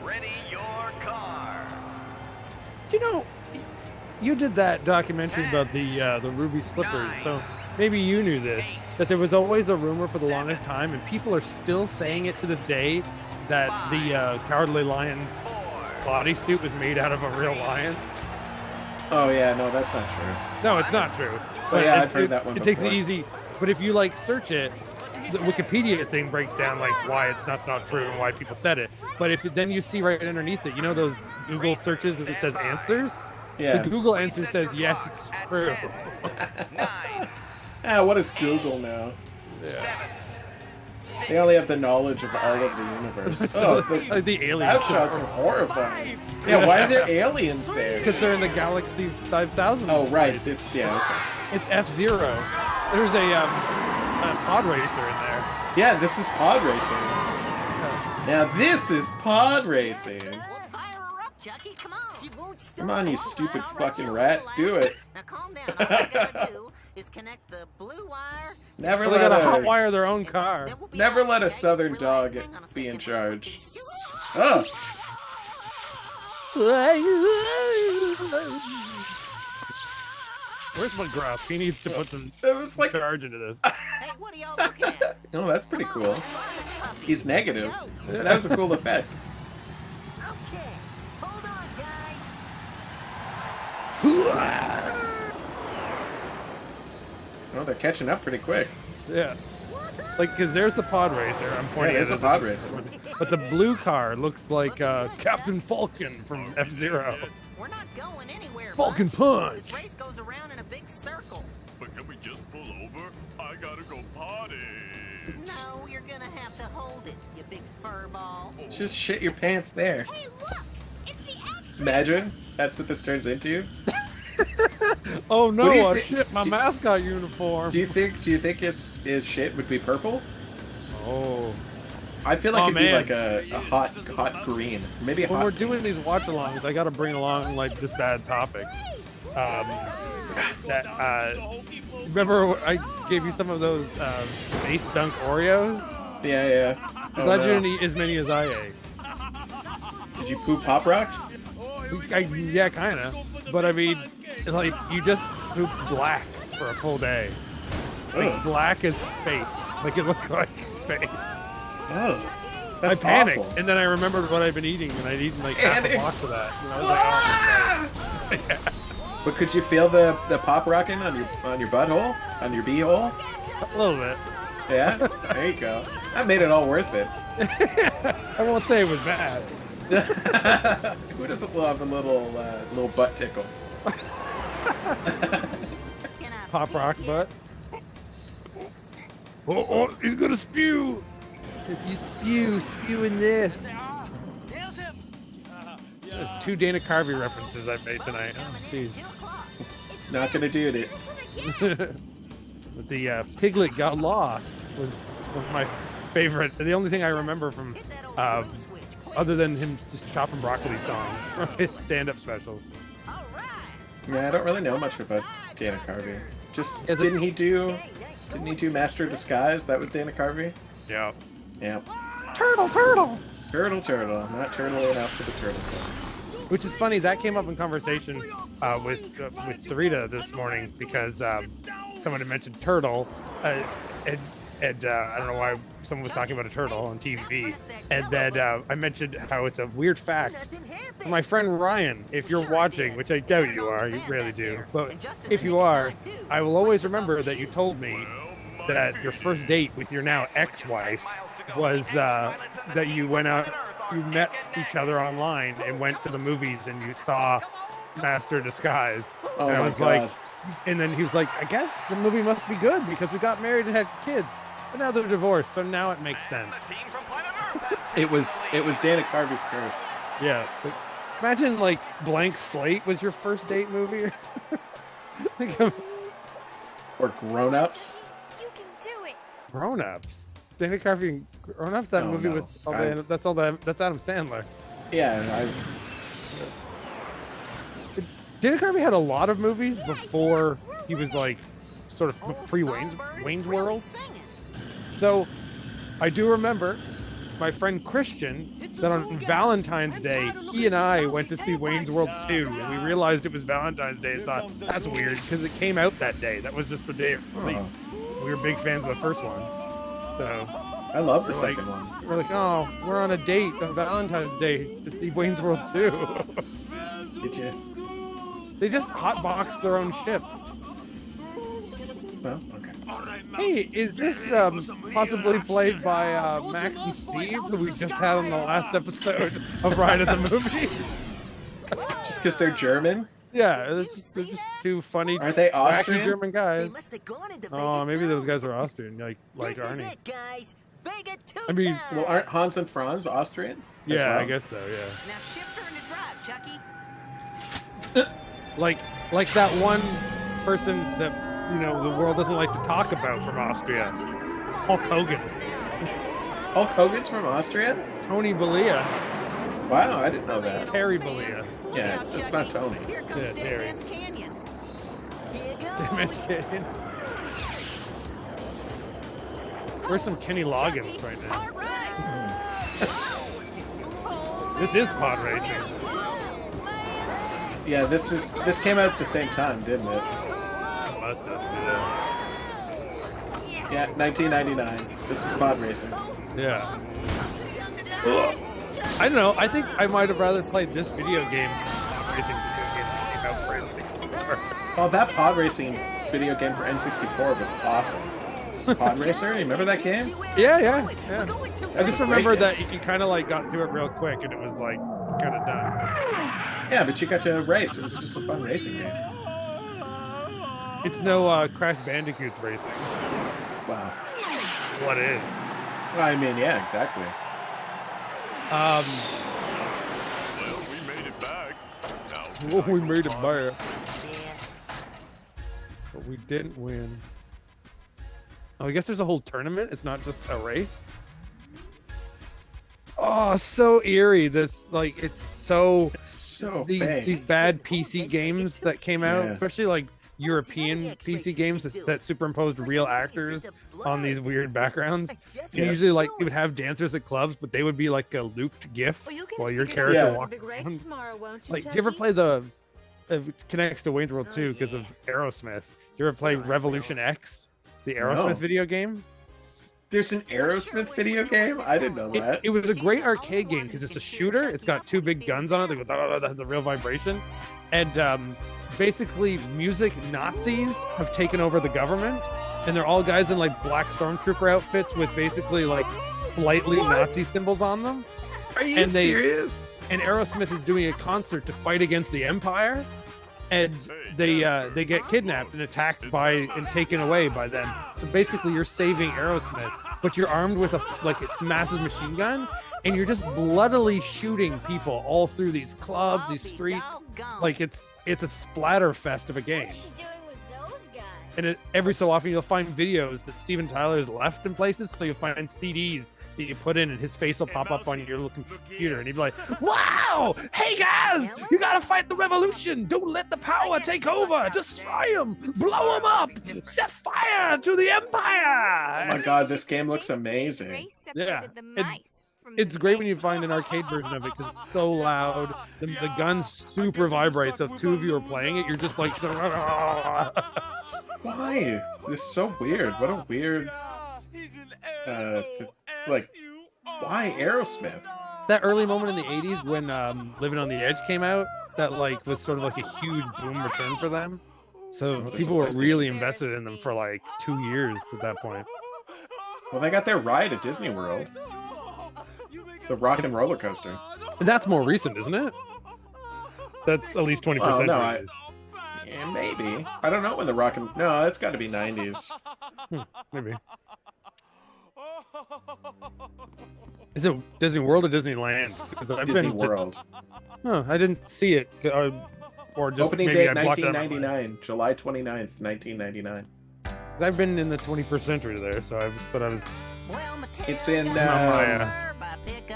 ready your cars. Do you know, you did that documentary about the ruby slippers, so maybe you knew this, that there was always a rumor for the longest time, and people are still saying it to this day, that the Cowardly Lion's bodysuit was made out of a real lion. Oh yeah, no, that's not true. No, it's not true. Oh, yeah, I've heard that one It takes it before. easy, but if you like search it, the Wikipedia thing breaks down like why that's not true and why people said it. But if then you see right underneath it, you know those Google searches that it says answers? Yeah. The Google answer says yes, it's true. Ah, what is Google now? They only have the knowledge of all of the universe. Oh, the aliens. That shots are horrifying. Yeah, why are there aliens there? Because they're in the Galaxy 5000. Oh, right. It's okay. It's F-Zero. There's a pod racer in there. Yeah, this is pod racing. Now this is pod racing. Come on, you stupid fucking rat. Do it. Now calm down. All I gotta do is connect the blue wire. Never Well, they let gotta a hotwire their own car. Never let a southern dog be in charge. Oh. Where's McGruff? He needs to put some charge into this. Hey, what are y'all looking at? Oh, that's pretty cool. He's negative. That was a cool effect. Okay, hold on, guys. Oh, they're catching up pretty quick. Yeah. Like, because there's the pod racer. I'm pointing there's at a pod racer. But the blue car looks like Captain Falcon from F-Zero. We're not going anywhere. Falcon bud. Punch! This race goes around in a big circle. But can we just pull over? I gotta go potty. No, you're gonna have to hold it, you big fur ball. Just shit your pants there. Hey, look! It's the Imagine that's what this turns into. Oh What do you no! thi- Shit, my do- mascot uniform. Do you think his shit would be purple? Oh. I feel like Oh, it'd be man. like a hot green, maybe a When hot. we're doing these watch-alongs, I gotta bring along like just bad topics. Remember I gave you some of those space dunk Oreos? Yeah. I'm glad you didn't eat as many as I ate. Did you poop Pop Rocks? Yeah, kind of. But I mean, like you just poop black for a full day. Like Ugh. black as space. Like it looked like space. Oh, I that's panicked, awful. and then I remembered what I'd been eating, and I'd eaten like half a Panic. box of that. And I was like, oh, yeah. But could you feel the pop rocking on your butthole, on your beehole? A little bit. Yeah, there you go. That made it all worth it. I won't say it was bad. Who doesn't love a little butt tickle? Pop rock butt. Oh, he's gonna spew. If you spew in this. There's 2 Dana Carvey references I made tonight. Oh, jeez. Not gonna do it. But the piglet got lost was one of my favorite. The only thing I remember from, other than him just chopping broccoli song from his stand-up specials. Yeah, I don't really know much about Dana Carvey. Just didn't he do Master of Disguise? That was Dana Carvey. Yeah. Yeah. Turtle. Turtle. Not turtle enough for the turtle. Which is funny. That came up in conversation with Sarita this morning because someone had mentioned turtle, and I don't know why someone was talking about a turtle on TV, and then I mentioned how it's a weird fact. My friend Ryan, if you're watching, which I doubt you are, you rarely do, but if you are, I will always remember that you told me that your first date with your now ex-wife was that you went out, you met each other online and went to the movies and you saw Master of Disguise. Oh and I my was God. like, and then he was like, I guess the movie must be good because we got married and had kids, but now they're divorced, so now it makes sense. It was Dana Carvey's curse. Yeah, but imagine like Blank Slate was your first date movie. Think of Or Grown Ups. Grown Ups. Dana Carvey and Grown Ups. That Oh, movie no. with all the, that's Adam Sandler. Yeah, I was. Dana Carvey had a lot of movies before he was like sort of pre-Wayne's World. Though I do remember my friend Christian that on Valentine's Day he and I went to see Wayne's World 2 and we realized it was Valentine's Day and thought that's weird because it came out that day. That was just the day it released. We were big fans of the first one. So I love the we're second like, one. We're like, oh, we're on a date on Valentine's Day to see Wayne's World 2. Did you? They just hotboxed their own ship. Well, okay. Hey, is this possibly played by Max and Steve, who we just had on the last episode of Ride of the Movies? Just because they're German? Yeah, they're just 2 funny, Aren't they wacky Austrian? German guys. must have gone into Oh, Vega maybe too. those guys are Austrian, like This is Arnie. it, guys. Vega two I mean, Well, aren't Hans and Franz Austrian? as yeah, well? I guess so. Yeah. Now shift her into drive, Chucky. Like that one person that the world doesn't like to talk about from Austria, Hulk Hogan. Hulk Hogan's from Austria? Tony Balea. Wow, I didn't know that. Terry Balea. Yeah, it's not Tony. Here comes Yeah, Dead Terry. Man's Canyon. Here Man's goes. Canyon. Where's some Kenny Loggins right now? This is pod racing. Yeah, this came out at the same time, didn't it? Must have. Yeah, 1999. This is pod racing. Yeah. I don't know. I think I might have rather played this video game than pod racing video game that came out for N64. Oh, that pod racing video game for N64 was awesome. Pod Racer, you remember that game? Yeah. I just remember that you kind of like got through it real quick and it was like kind of done. Yeah, but you got to race. It was just a fun racing game. It's no Crash Bandicoots racing. Wow. What is? Well, I mean, yeah, exactly. Well, we made it back. Oh, we made it back. Yeah. But we didn't win. Oh, I guess there's a whole tournament. It's not just a race. Oh, so eerie. This like it's so fake. these bad PC games that came out, Yeah. especially like European PC games that superimposed real actors on these weird backgrounds. And Yeah. usually like it would have dancers at clubs, but they would be like a looped GIF Well, you can while your figure character out the walked big race around. tomorrow, won't you, Like, do you ever Chucky? play the? It connects to Wayne's World 2 because of Aerosmith. Do you ever play Revolution X, the Aerosmith No. video game? There's an Aerosmith video game? I didn't know that. It was a great arcade game because it's a shooter. It's got two big guns on it. They go, that has a real vibration. And basically, music Nazis have taken over the government. And they're all guys in like black stormtrooper outfits with basically like slightly Nazi symbols on them. Are you serious? And Aerosmith is doing a concert to fight against the Empire. And they get kidnapped and attacked by and taken away by them. So basically, you're saving Aerosmith, but you're armed with it's massive machine gun, and you're just bloodily shooting people all through these clubs, these streets. Like it's a splatter fest of a game. What's she doing with those guys? And every so often you'll find videos that Steven Tyler has left in places, so you'll find CDs that you put in, and his face will pop up on your little computer, and he'd be like, "Wow, hey guys, you gotta fight the revolution! Don't let the power take over! Destroy them! Blow them up! Set fire to the empire!" Oh my god, this game looks amazing. Yeah, it's great when you find an arcade version of it because it's so loud. The guns super vibrate, so if two of you are playing it, you're just like, Why? This is so weird. What a weird, why Aerosmith? That early moment in the 80s when Living on the Edge came out, that like was sort of like a huge boom return for them. So people were really invested in them for like 2 years at that point. Well, they got their ride at Disney World. The Rock and Roller Coaster. That's more recent, isn't it? That's at least 21st century. No, yeah, maybe. I don't know when the Rock and... No, it's got to be 90s. Maybe. Is it Disney World or Disneyland? Because I've Disney been to... World. Oh, I didn't see it. Or just Opening maybe date I blocked it out. 1999. July 29th, 1999. I've been in the 21st century there, so I was... It's in...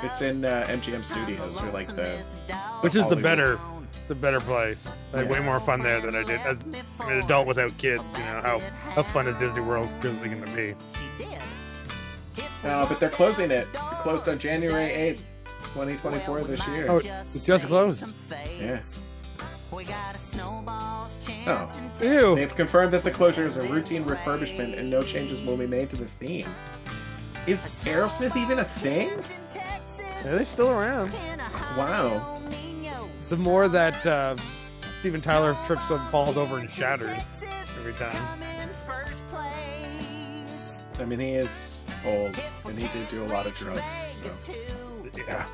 it's in MGM Studios, or like the... Which is the Hollywood. better place. I had way more fun there than I did as an adult without kids. You know, how fun is Disney World really going to be? But they're closing it. It closed on January 8th, 2024 this year. Oh, it just closed. Yeah. Oh. Ew. They've confirmed that the closure is a routine refurbishment and no changes will be made to the theme. Is Aerosmith even a thing? Yeah, they're still around. Wow. The more that Steven Tyler trips and falls over and shatters every time. I mean, he is old, and he did do a lot of drugs, so... Yeah.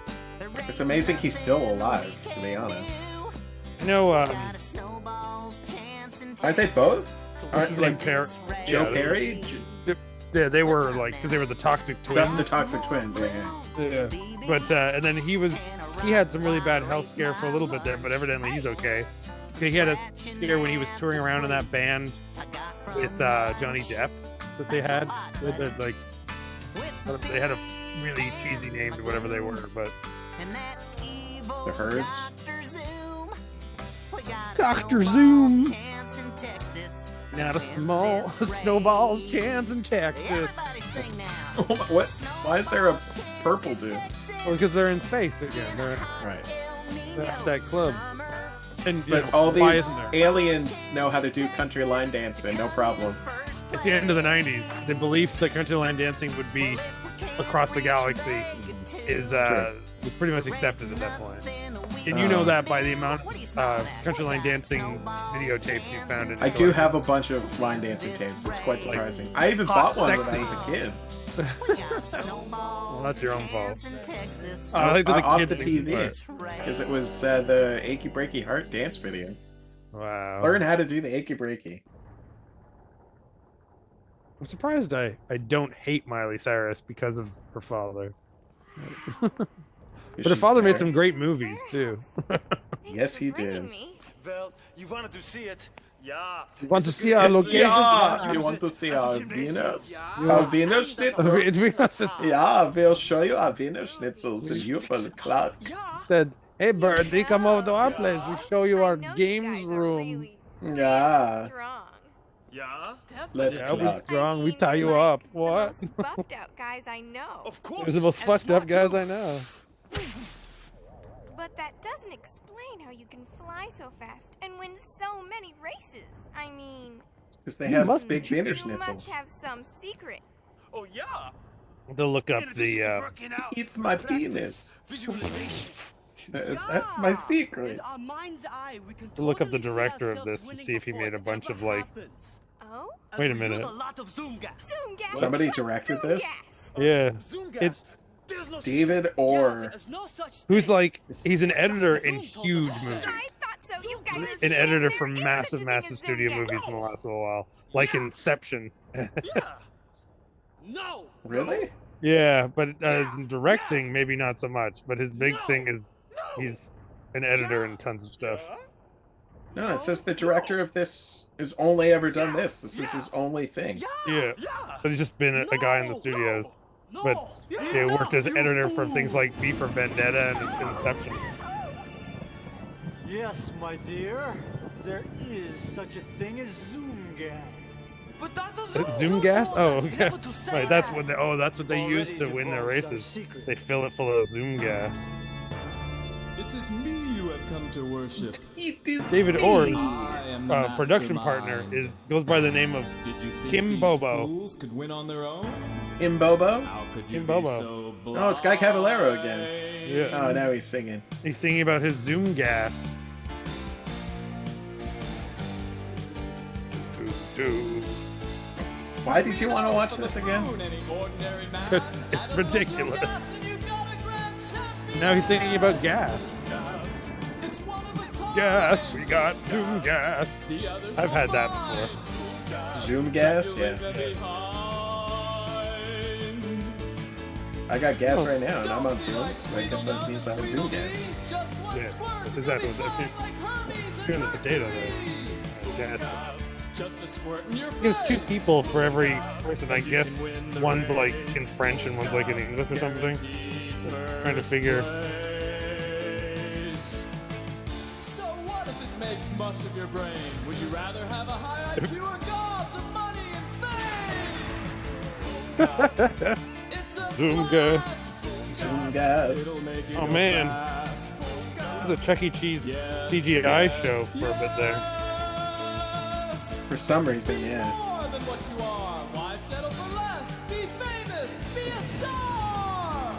It's amazing he's still alive, to be honest. You know, aren't they both? Aren't like Joe Perry? Yeah, they were like, because they were the Toxic Twins. The Toxic Twins, yeah. But and then he had some really bad health scare for a little bit there, but evidently he's okay. He had a scare when he was touring around in that band with Johnny Depp that they had. Like, they had a really cheesy name to whatever they were, but the Herds. Dr. Zoom. Not a small snowball's chance in Texas. What? Why is there a purple dude? Well, because they're in space again. They're right. That's that club. And but all these aliens know how to do country line dancing, no problem. It's the end of the 90s. The belief that country line dancing would be across the galaxy is was pretty much accepted at that point. And you know that by the amount of country line dancing videotapes you found in I do have a bunch of line dancing tapes. It's quite surprising. Like, I even bought one when I was a kid. Well, that's your own fault. I like the off the TV because it was the Achy Breaky Heart dance video. Wow! Learn how to do the Achy Breaky. I'm surprised I don't hate Miley Cyrus because of her father. But her father made some great movies too. Yes, he did. Well, you wanted to see it. Yeah. You want to see our location? Yeah, you want to see our Venus? Our Wiener Schnitzel? Yeah, we'll show you our Wiener Schnitzels and you will clap. Said, hey, Birdie, come over to our place. We'll show you our games room. Yeah. Yeah? Let's Yeah, we're clap. strong. We tie you up. What? Most buffed out guys I know. Of course. Those are the most fucked up guys I know. But that doesn't explain how you can fly so fast and win so many races. I mean, Because they have must big Wiener you must Schnitzels. have some secret. Oh, yeah. They'll look up the. It's my penis. Visualization. That's my secret. They'll look up the director of this to see if he made a bunch of like. Oh? Wait a minute. Zoom gas. Somebody What's directed zoom this? gas? Yeah, it's David Orr. who's like he's an editor in huge I movies. thought so. You guys are An cheating. editor There for is massive, such a thing massive as zoom studio gas. movies in the last little while, like Inception. No. Really? Yeah, but as in directing, maybe not so much. But his big thing is he's an editor in tons of stuff. No, it says the director of this has only ever done this. This is his only thing. Yeah, but he's just been a guy in the studios. But he worked as editor for things like V for Vendetta and Inception. Yes, my dear. There is such a thing as zoom gas. But that's a Zoom gas? Oh, okay. Right, that's what they use to win their races. They fill it full of Zoom gas. It is me you have come to worship. David Orr's I am the production mastermind. partner goes by the name of Did you think Kim these Bobo. fools could win on their own? Imbobo? How could you Kim be Bobo. so Oh, it's Guy Caballero again. Yeah. Oh, now he's singing. He's singing about his Zoom gas. Why did you want to watch this again? Because it's ridiculous. Now he's singing about gas. Gas, we got Zoom gas. I've had that before. Zoom gas? Yeah. I got gas right now, and I'm on Zoom. So I guess that means I'm on Zoom gas. Yes, that's exactly what that means. The potato though. Gas. Gives 2 people for every person, I guess. One's like in French and one's like in English or something. Trying to figure. So what if it makes much of your brain? Would you rather have a high IQ or gods of money and fame? Zoom gas. Zoom gas. Oh man. This is a Chuck E. Cheese CGI show for a bit there. For some reason, yeah. More than what you are. Why settle for less? Be famous. Be a star.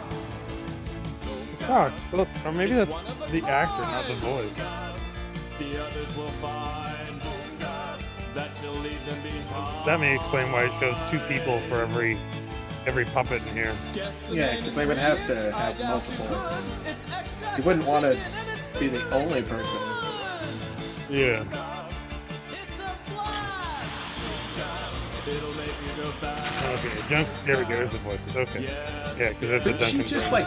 Oh, well, or maybe that's the actor, not the voice. The others will find that you'll leave them behind. That may explain why it shows 2 people for every puppet in here. Yeah, because they would have to have multiple. You wouldn't want to be the only person. Yeah. It'll make you go fast. Okay, Junk. There we go. There's the voices. Okay. Yeah, because that's a Couldn't she Duncan. just like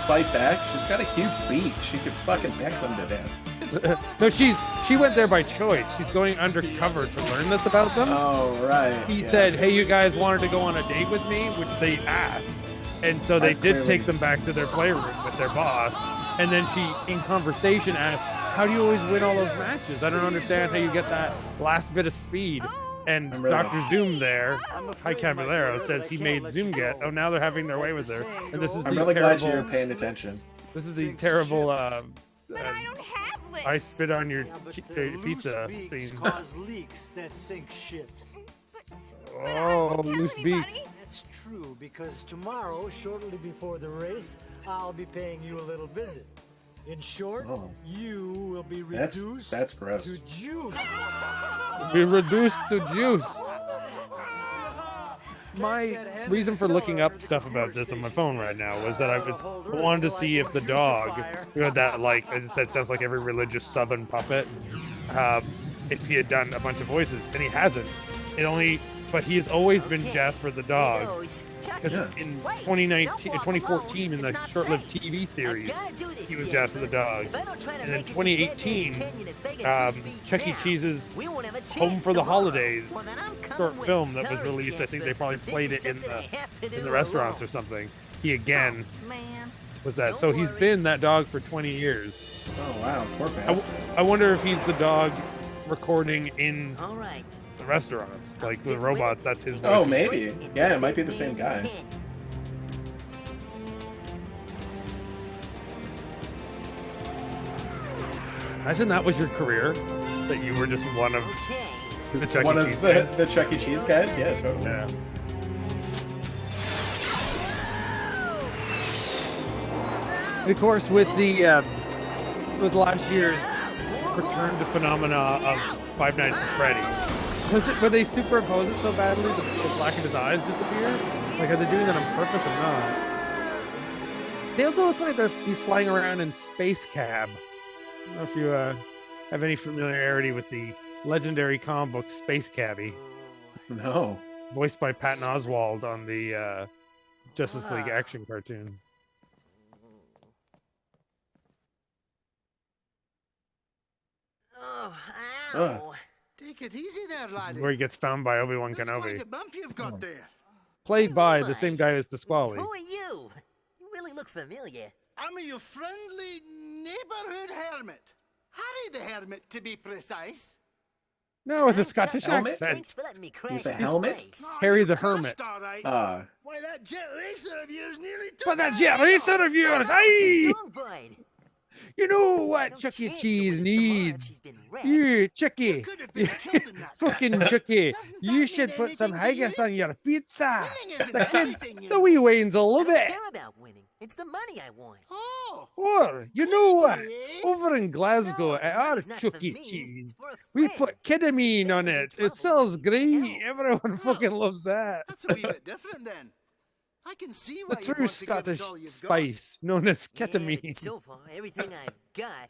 fight back? She's got a huge beat. She could fucking neck them to death. No, she went there by choice. She's going undercover to learn this about them. Oh right. He yeah. said, "Hey, you guys wanted to go on a date with me," which they asked, and so they did take them back to their playroom with their boss. And then she, in conversation, asked, "How do you always win all those matches? I don't understand how you get that last bit of speed." And Dr. Zoom there, High Caballero, says he made Zoom get. Oh, now they're having their way with her. And this is I'm the really glad terrible. you're paying attention. This is the terrible. But I don't have lips. I spit on your Loose pizza beaks scene. cause leaks that sink ships. Oh, loose beaks. That's true, because tomorrow, shortly before the race, I'll be paying you a little visit. In short, you will be reduced That's gross. to juice. Be reduced to juice. My reason for looking up stuff about this on my phone right now was that I wanted to see if the dog, who had that, like, as I said, sounds like every religious southern puppet, if he had done a bunch of voices, and he hasn't. But he has always been Jasper the dog. Because in 2014, in the short-lived TV series, he was Jasper the dog. And in 2018, Chuck E. Cheese's Home for the Holidays short film that was released, I think they probably played it in the restaurants or something. He again was that. So he's been that dog for 20 years. Oh, wow. Poor bastard. I wonder if he's the dog recording in the restaurants, like the robots. That's his voice. Oh, maybe. Yeah, it might be the same guy. Imagine that was your career, that you were just one of the Chuck One E. of Cheese the Chuck E. Cheese guys? Yeah, totally. Yeah. And of course, with last year's return to phenomena of Five Nights at Freddy's, were they superimpose it so badly that the black of his eyes disappear? Like, are they doing that on purpose or not? They also look like he's flying around in Space Cab. I don't know if you have any familiarity with the legendary comic book Space Cabby. No. Voiced by Patton Oswalt on the Justice League action cartoon. Oh, ow. Take it easy there, laddie. Where he gets found by Obi-Wan That's Kenobi. quite a bump you've got there. Played by the same guy as Pasquale. Who are you? You really look familiar. I'm your friendly neighborhood hermit. Harry the Hermit, to be precise. No, with a Scottish Helmet? accent. He's a helmet? Harry the Hermit. Why, that jet racer of yours nearly took But that my jet head racer off. of yours, aye! You know what Chuck E. Cheese needs? You, Chucky. Fucking Chucky. You should put some haggis on your pizza. The kids, the wee Waynes will love it. Care about winning. It's the money I want. Or, you know what? Over in Glasgow at our Chuck E. Cheese, we put ketamine on it. It sells great. Everyone fucking loves that. That's a wee bit different then. I can see why The you'd true want to give Scottish us all you've spice, known as Yeah, ketamine. but so far, everything I've got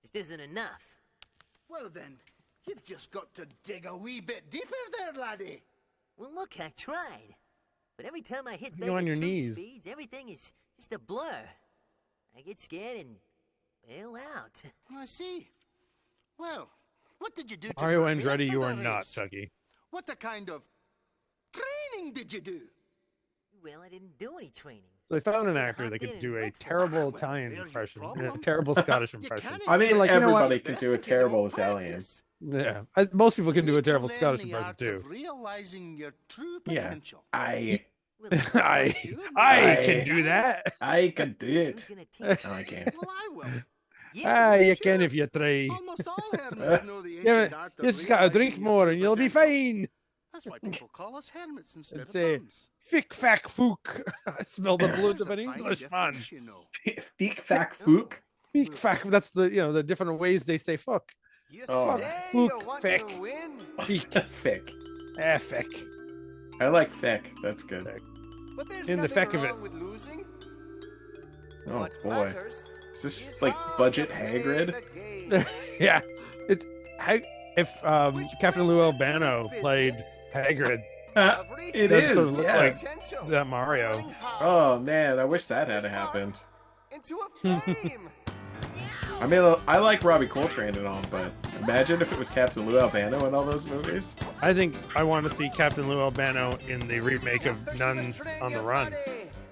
just isn't enough. Well then, you've just got to dig a wee bit deeper there, laddie. Well, look, I tried. But every time I hit You're on Vega your 2 knees. speeds, everything is just a blur. I get scared and bail out. I see. Well, what did you do to Mario prepare Andretti, for you the are not, race? Chucky. What the kind of training did you do? Well, I didn't do any training. They found an So I actor that hopped in could and do a went for it. terrible Italian impression and a problem. terrible Scottish impression. I mean, Like, you know what? everybody can do a terrible Italian. Yeah, most people can do a terrible Learn Scottish the impression art too. of realizing your true Yeah. potential. I I can do that. I can do it. No, I can't. Well, I will. You can if you try. Almost all hermits know the Yeah, ancient art of just gotta drink realizing more your and you'll be potential. fine. That's why people call us hermits instead And of say, bums. fick fack fook. I smell the blood There's of a an fine Englishman. difference, you know. Feek fack fook. Fick fack. That's the different ways they say fuck. Oh, Fook, feck, feek, fick. feck. I like feck. That's good. But there's In the nothing feck of it. wrong with losing. Oh What boy. matters Is this like budget Hagrid? Yeah, it's if Captain Lou Albano played Hagrid. It that is. sort of looked Yeah. like that Mario. Oh man, I wish that had happened. Into a flame. I mean, I like Robbie Coltrane and all, but imagine if it was Captain Lou Albano in all those movies. I think I want to see Captain Lou Albano in the remake of Nuns on the Run.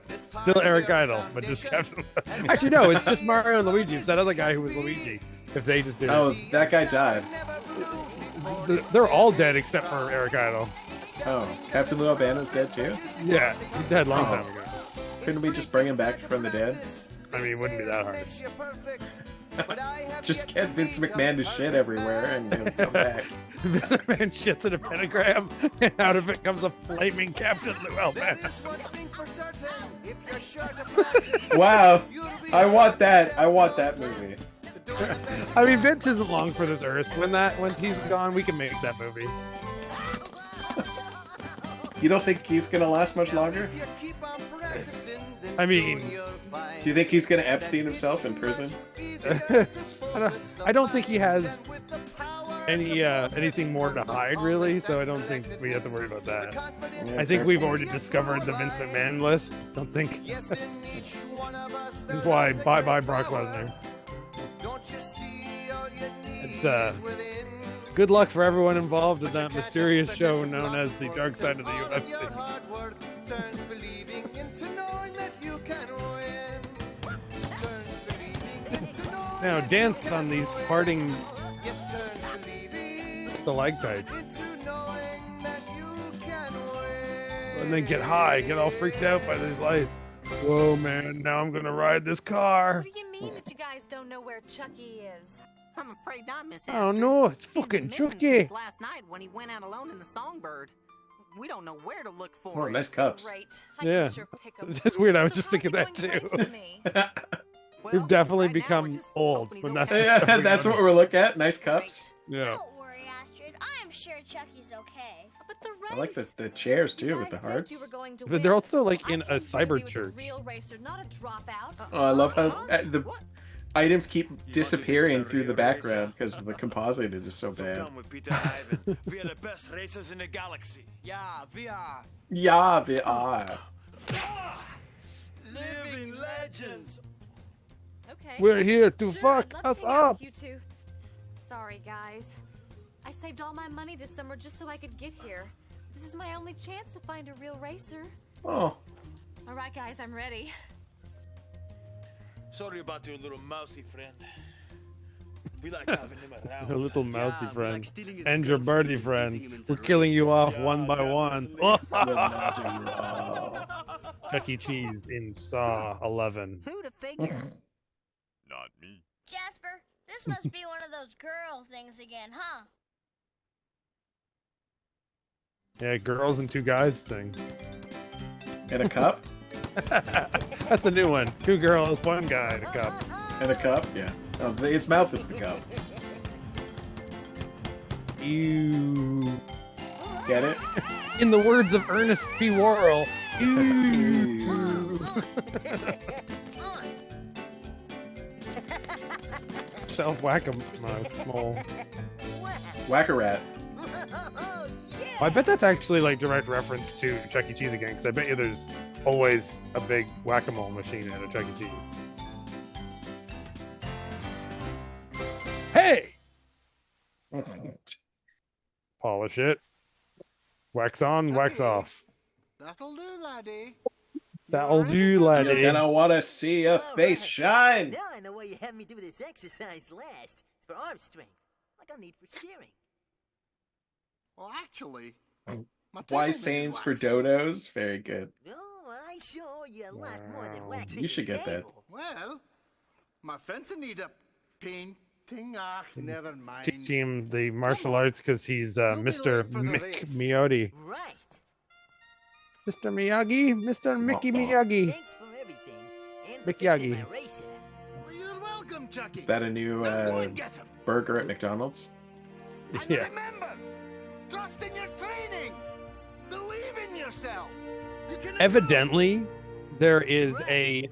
Still Eric Idle, but just Captain. Actually, no, it's just Mario and Luigi. It's that other guy who was Luigi. If they just did Oh, that guy died. They're all dead except for Eric Idle. Oh, Captain Lou Albano's dead too? Yeah, he died a long time ago. Couldn't we just bring him back from the dead? I mean, it wouldn't be that hard. Just get Vince McMahon to shit everywhere and he'll come back. Vince McMahon shits in a pentagram, and out of it comes a flaming Captain Lou Albano. Wow, I want that. I want that movie. I mean, Vince isn't long for this earth. Once he's gone, we can make that movie. You don't think he's gonna last much longer? I mean, do you think he's gonna Epstein himself in prison? I don't think he has anything more to hide really, so I don't think we have to worry about that. I think we've already discovered the Vince McMahon list. Don't think. That's why bye Brock Lesnar. It's good luck for everyone involved in that mysterious show known as the Dark Side of the UFC. Now dance on these farting stalactites. And then get high, get all freaked out by these lights. Whoa, man, now I'm gonna ride this car. What do you mean that you guys don't know where Chucky is? I'm afraid not, Miss Oh Astor. no, it's He's been fucking missing Chucky. since last night when he went out alone in the Songbird. We don't know where to look for Oh, him. nice cups. Right. Yeah, it's weird. I was just thinking that too. We've definitely become old when that's the stuff we That's what notice. we're looking at. Nice cups. Yeah. Don't worry, Astrid. I am sure Chucky's okay. But the I like the chairs too with the said hearts. you were going to But they're win. also like in a I cyber was a church. real racer, not a dropout. Oh, I love how the items keep disappearing through the background because the compositing is so bad. Come with Peter Ivan. We are the best racers in the galaxy. Yeah, we are Yeah, they are. living legends. Okay. We're here to Sure, fuck I'd love us to hang out up. with you two. Sorry, guys. I saved all my money this summer just so I could get here. This is my only chance to find a real racer. Oh. All right, guys, I'm ready. Sorry about your little mousy friend. We like having him around. A little mousy Yeah, we friend like stealing his and your girlfriends birdie and friend. putting him in We're the killing you races. off one by one. Chuck E. Cheese in Saw 11. Who'd have figured? Not me. Jasper, this must be one of those girl things again, huh? Yeah, girls and two guys thing. In a cup? That's the new one. Two girls, one guy in a cup. In a cup? Yeah. Oh, his mouth is the cup. Ew. Get it? In the words of Ernest P. Worrell, ew. Self-whack-a-mouse mole. Whack-a-rat. I bet that's actually like direct reference to Chuck E. Cheese again, because I bet you there's always a big whack-a-mole machine at a Chuck E. Cheese. Hey! Polish it. Wax on, wax off. That'll do, laddie. That'll do, laddie. You're gonna want to see a face shine. Now I know why you had me do this exercise last. It's for arm strength, like I'll need for steering. Well, actually, Wise sayings for dodos. Very good. Oh, I sure owe you a lot more than waxing You should your get that. table. well, my fencing need a painting. Ah, never mind. Teach him the martial arts because he's Mr. Mick Miyagi. Right. Mr. Miyagi? Mr. Mickey Miyagi. Thanks for everything. And Mick for fixing Yagi. my racer. Well, you're welcome, Chucky. Is that a new burger at McDonald's? Yeah. Remember, trust in your training. Believe in yourself. You can Evidently, there is a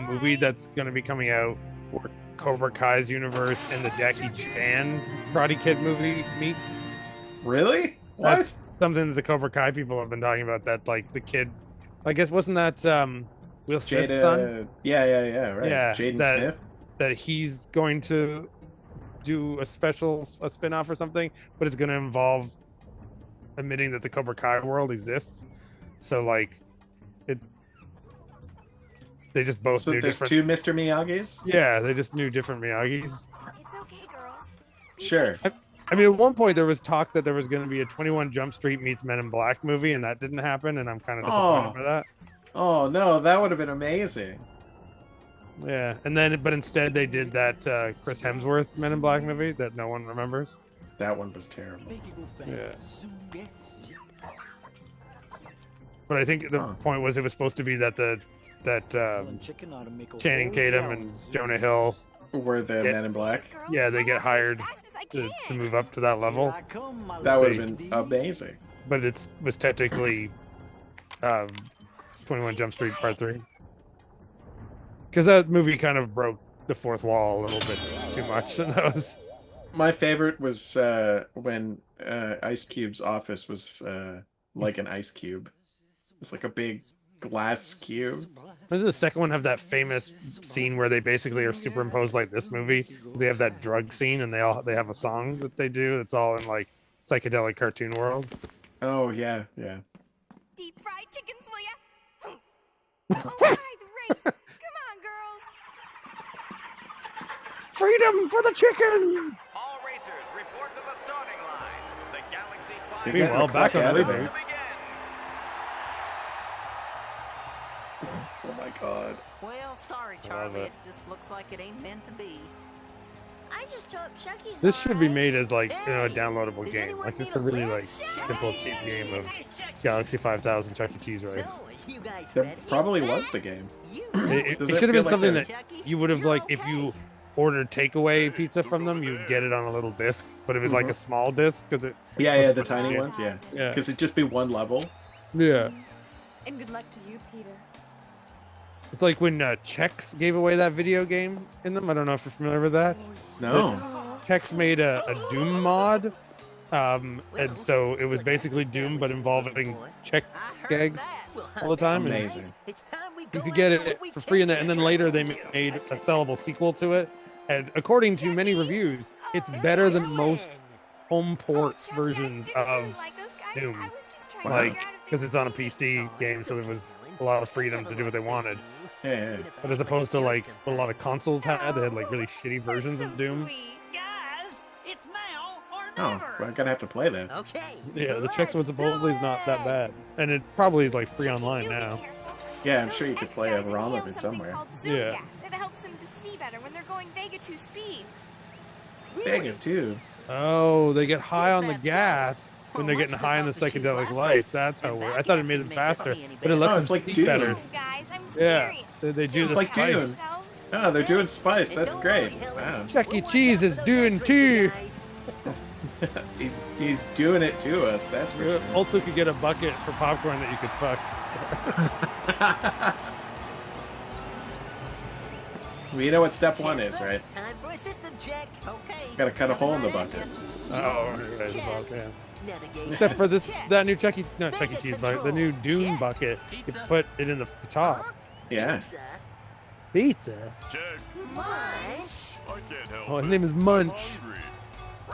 movie that's going to be coming out where Cobra Kai's universe and the Jackie Chan Karate Kid movie meet. Really? That's something that the Cobra Kai people have been talking about. That like the kid, I guess wasn't that Will Smith's son? Yeah, right. Yeah, Jaden that, Smith. That he's going to do a spin-off or something, but it's going to involve admitting that the Cobra Kai world exists. So like they just both So knew there's different. two Mr. Miyagis? Yeah, they just knew different Miyagis. It's okay, girls. Sure. I mean, at one point there was talk that there was going to be a 21 Jump Street meets Men in Black movie, and that didn't happen, and I'm kind of disappointed by that. Oh no, that would have been amazing. Yeah, and then but instead they did that Chris Hemsworth Men in Black movie that no one remembers. That one was terrible. Yeah. But I think the point was it was supposed to be that Channing Tatum and Jonah Hill were the Men in Black. Yeah, they get hired to move up to that level. That would have been amazing. But it was technically 21 Jump Street Part 3. Because that movie kind of broke the fourth wall a little bit too much. And that was My favorite was when Ice Cube's office was like an ice cube. It's like a big glass cube. Does the second one have that famous scene where they basically are superimposed like this movie? 'Cause they have that drug scene and they have a song that they do. It's all in like psychedelic cartoon world. Oh yeah, yeah. Deep fried chickens, will ya? Oh, hi, the race. Come on, girls. Freedom for the chickens! All racers report to the starting line. The Galaxy 5 Meanwhile, back on the reboot. Oh my god. Well, sorry, I love Charlie. it. It just looks like it ain't meant to be. I just hope Chucky's This should be alright. made as like a downloadable game. Like it's a really like simple, cheap game of Galaxy 5000 Chuck E. Cheese race. You guys There ready? probably was the game. It Does should have been feel something like that you would have like if you ordered takeaway pizza from them, you'd get it on a little disc, but it was like a small disc because it. Yeah, the tiny ones, yeah. Yeah. Because it'd just be one level. Yeah. And good luck to you, Peter. It's like when Chex gave away that video game in them. I don't know if you're familiar with that. No. Chex made a Doom mod. And so it was basically Doom, but involving Chex gags all the time. and Amazing. You could get it for free in that. And then later they made a sellable sequel to it. And according to many reviews, it's better than most home port versions of Doom. Like, because it's on a PC game, so there was a lot of freedom to do what they wanted. Yeah. But as opposed to like what a lot of consoles had, they had like really shitty versions of Doom. Guys, it's now or Oh, well, I'm gonna have to play that. Okay. Yeah, the Chex one supposedly is not that bad, and it probably is like free online now. Yeah, I'm sure you could play a ROM of it somewhere. Yeah. It helps them to see better when they're going Vega 2 speeds. Vegas too. Oh, they get high on the gas when they're getting high on the psychedelic lights. That's how it works. I thought it made it faster, but it lets them it's like see Dune. better. Guys, I'm Yeah, serious. they do It's the like spice. Dune. Oh, they're doing spice. That's great. Wow. Chuck E. Cheese is doing too. He's doing it to us. That's for sure. Also, could get a bucket for popcorn that you could fuck. Well, you know what step one is, right? Time for a system check. Okay. Gotta cut a hole in the bucket. Oh, right, okay. Except for that new Chuck E. Not Chuck E. Cheese bucket, the new Dune bucket. You put it in the top. Yeah. Pizza. Munch. Oh, his name is Munch.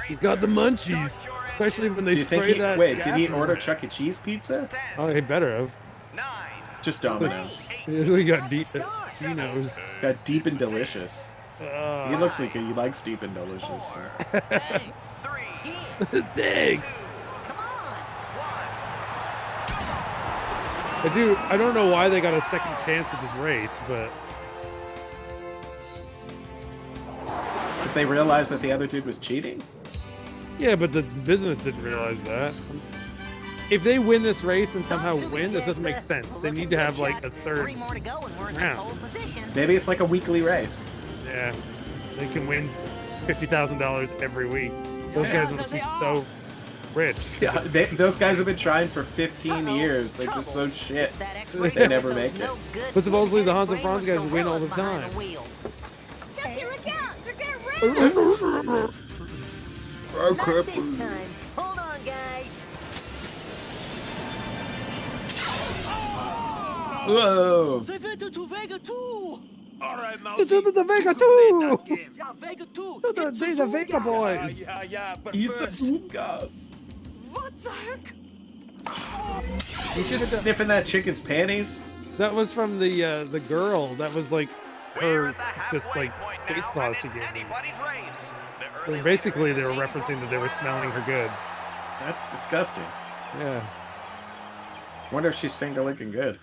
He's got the munchies, especially when they Do you think spray he? that. Wait, gas did he in order it. Chuck E. Cheese pizza? Oh, he better have. Just Domino's. He really got deep. He knows. Got deep and delicious. He looks like he likes deep and delicious. Thanks. I don't know why they got a second chance at this race, but Because they realized that the other dude was cheating? yeah, but the business didn't realize that. If they win this race and somehow win, this doesn't make sense. They need to have like a third round. Maybe it's like a weekly race. Yeah, they can win $50,000 every week. Those guys must be so rich. Yeah, those guys have been trying for 15 years. They're just so shit. They never make it. But supposedly the Hans and Franz guys win all the time. Chucky, look out! They're gonna wreck us! Not this time. Hold on, guys. Whoa! They went to Vega 2! Alright, The Vega 2! Yeah, Vega 2! They're the Vega boys! Yeah, but He's first, a gas. What the heck? Is he just sniffing that chicken's panties? That was from the girl. That was like her just like face claws she gave me. And basically, they were referencing that they were smelling her goods. That's disgusting. Yeah. Wonder if she's finger licking good.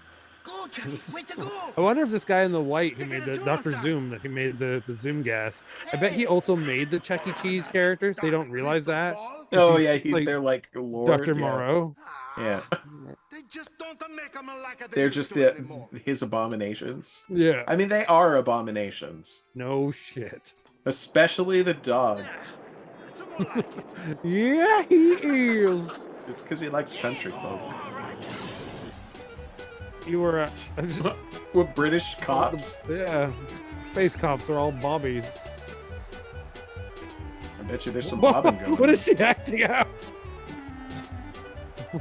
Go, Chucky! Way to go! I wonder if this guy in the white who made the Dr. Zoom, that he made the Zoom gas, I bet he also made the Chuck E. Cheese characters. They don't realize that. Oh yeah, he's their like lord. Dr. yeah. Moreau. Yeah. They just don't make them like they They're used just to anymore. his abominations. Yeah. I mean, they are abominations. No shit. Especially the dog. Yeah, he is. It's because he likes country folk. You were With British cops. Yeah. Space cops are all bobbies. bet you there's some Whoa, bobbing going what on. is she acting out?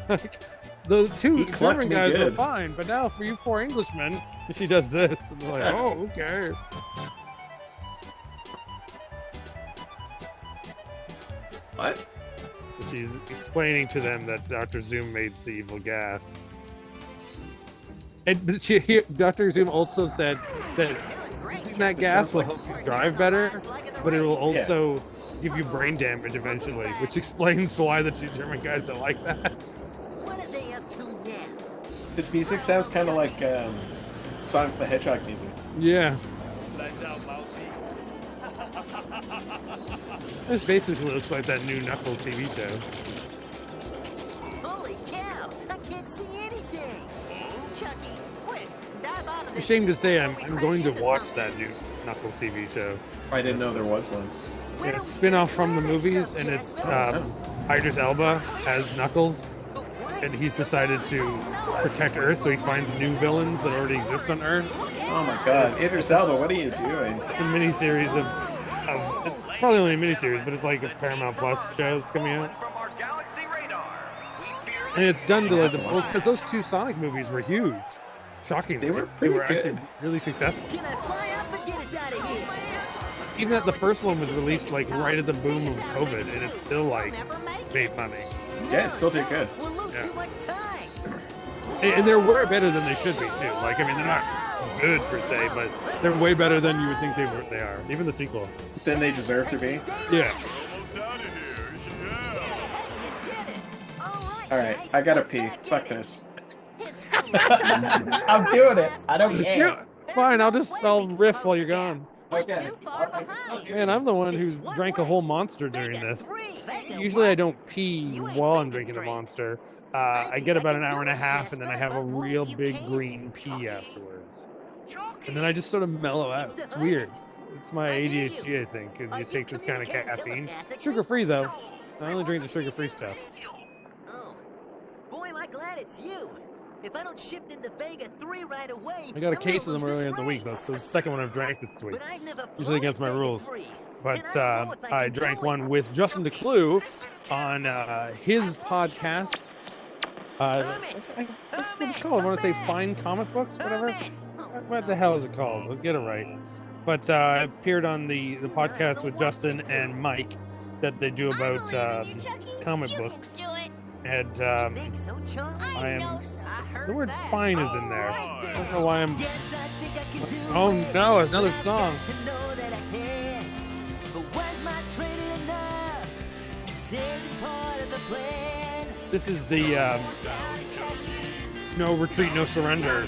Like, the two clucked German me guys were good. fine, but now for you 4 Englishmen, she does this, and they're like, oh, okay. What? So she's explaining to them that Dr. Zoom made the evil gas. And Dr. Zoom also said that using that gas will help you drive better, but it will also give you brain damage eventually, which explains why the two German guys are like that. What are they up to now? This music sounds kind of like Sonic the Hedgehog music. Yeah. Lights out, mousy. This basically looks like that new Knuckles TV show. Holy cow! I can't see anything. Chucky, quick, dive out of this. Ashamed to say I'm going to watch that new Knuckles TV show. I didn't know there was one. Yeah, it's spin-off from the movies, and it's Idris Elba as Knuckles, and he's decided to protect Earth, so he finds new villains that already exist on Earth. Oh my god, Idris Elba, what are you doing? A miniseries of it's probably only a miniseries, but it's like a Paramount Plus show that's coming out. And it's done to like because those two Sonic movies were huge. Shocking. They were pretty actually good. really successful. Can I fly up and get us out of here? Even that the first one was released like right at the boom of COVID, and it's still like made money. Yeah, it still did good. We'll lose too much time. And they're way better than they should be too. Like, I mean, they're not good per se, but they're way better than you would think they are. Even the sequel. Then they deserve to be. Yeah. All right, I gotta pee. Fuck this. I'm doing it. I don't care. Fine, I'll riff while you're gone. Okay. Man, I'm the one who drank a whole monster during this. Usually I don't pee while I'm drinking a monster. I get about an hour and a half, and then I have a real big green pee afterwards. And then I just sort of mellow out. It's weird. It's my ADHD, I think, because you take this kind of caffeine. Sugar-free, though. I only drink the sugar-free stuff. Oh, boy, am I glad it's you. If I don't shift into Vega 3 right away, I got a case of them earlier in the week, though. So it's the second one I've drank this week. Usually against my rules. But I drank one with Justin DeClue on his podcast. What's it called? I want to say Fine Comic Books, whatever. What the hell is it called? We'll get it right. But I appeared on the podcast with Justin and Mike that they do about comic books. And I am. The word "fine" is in there. I don't know why I'm. Oh no! Another song. This is the "No Retreat, No Surrender"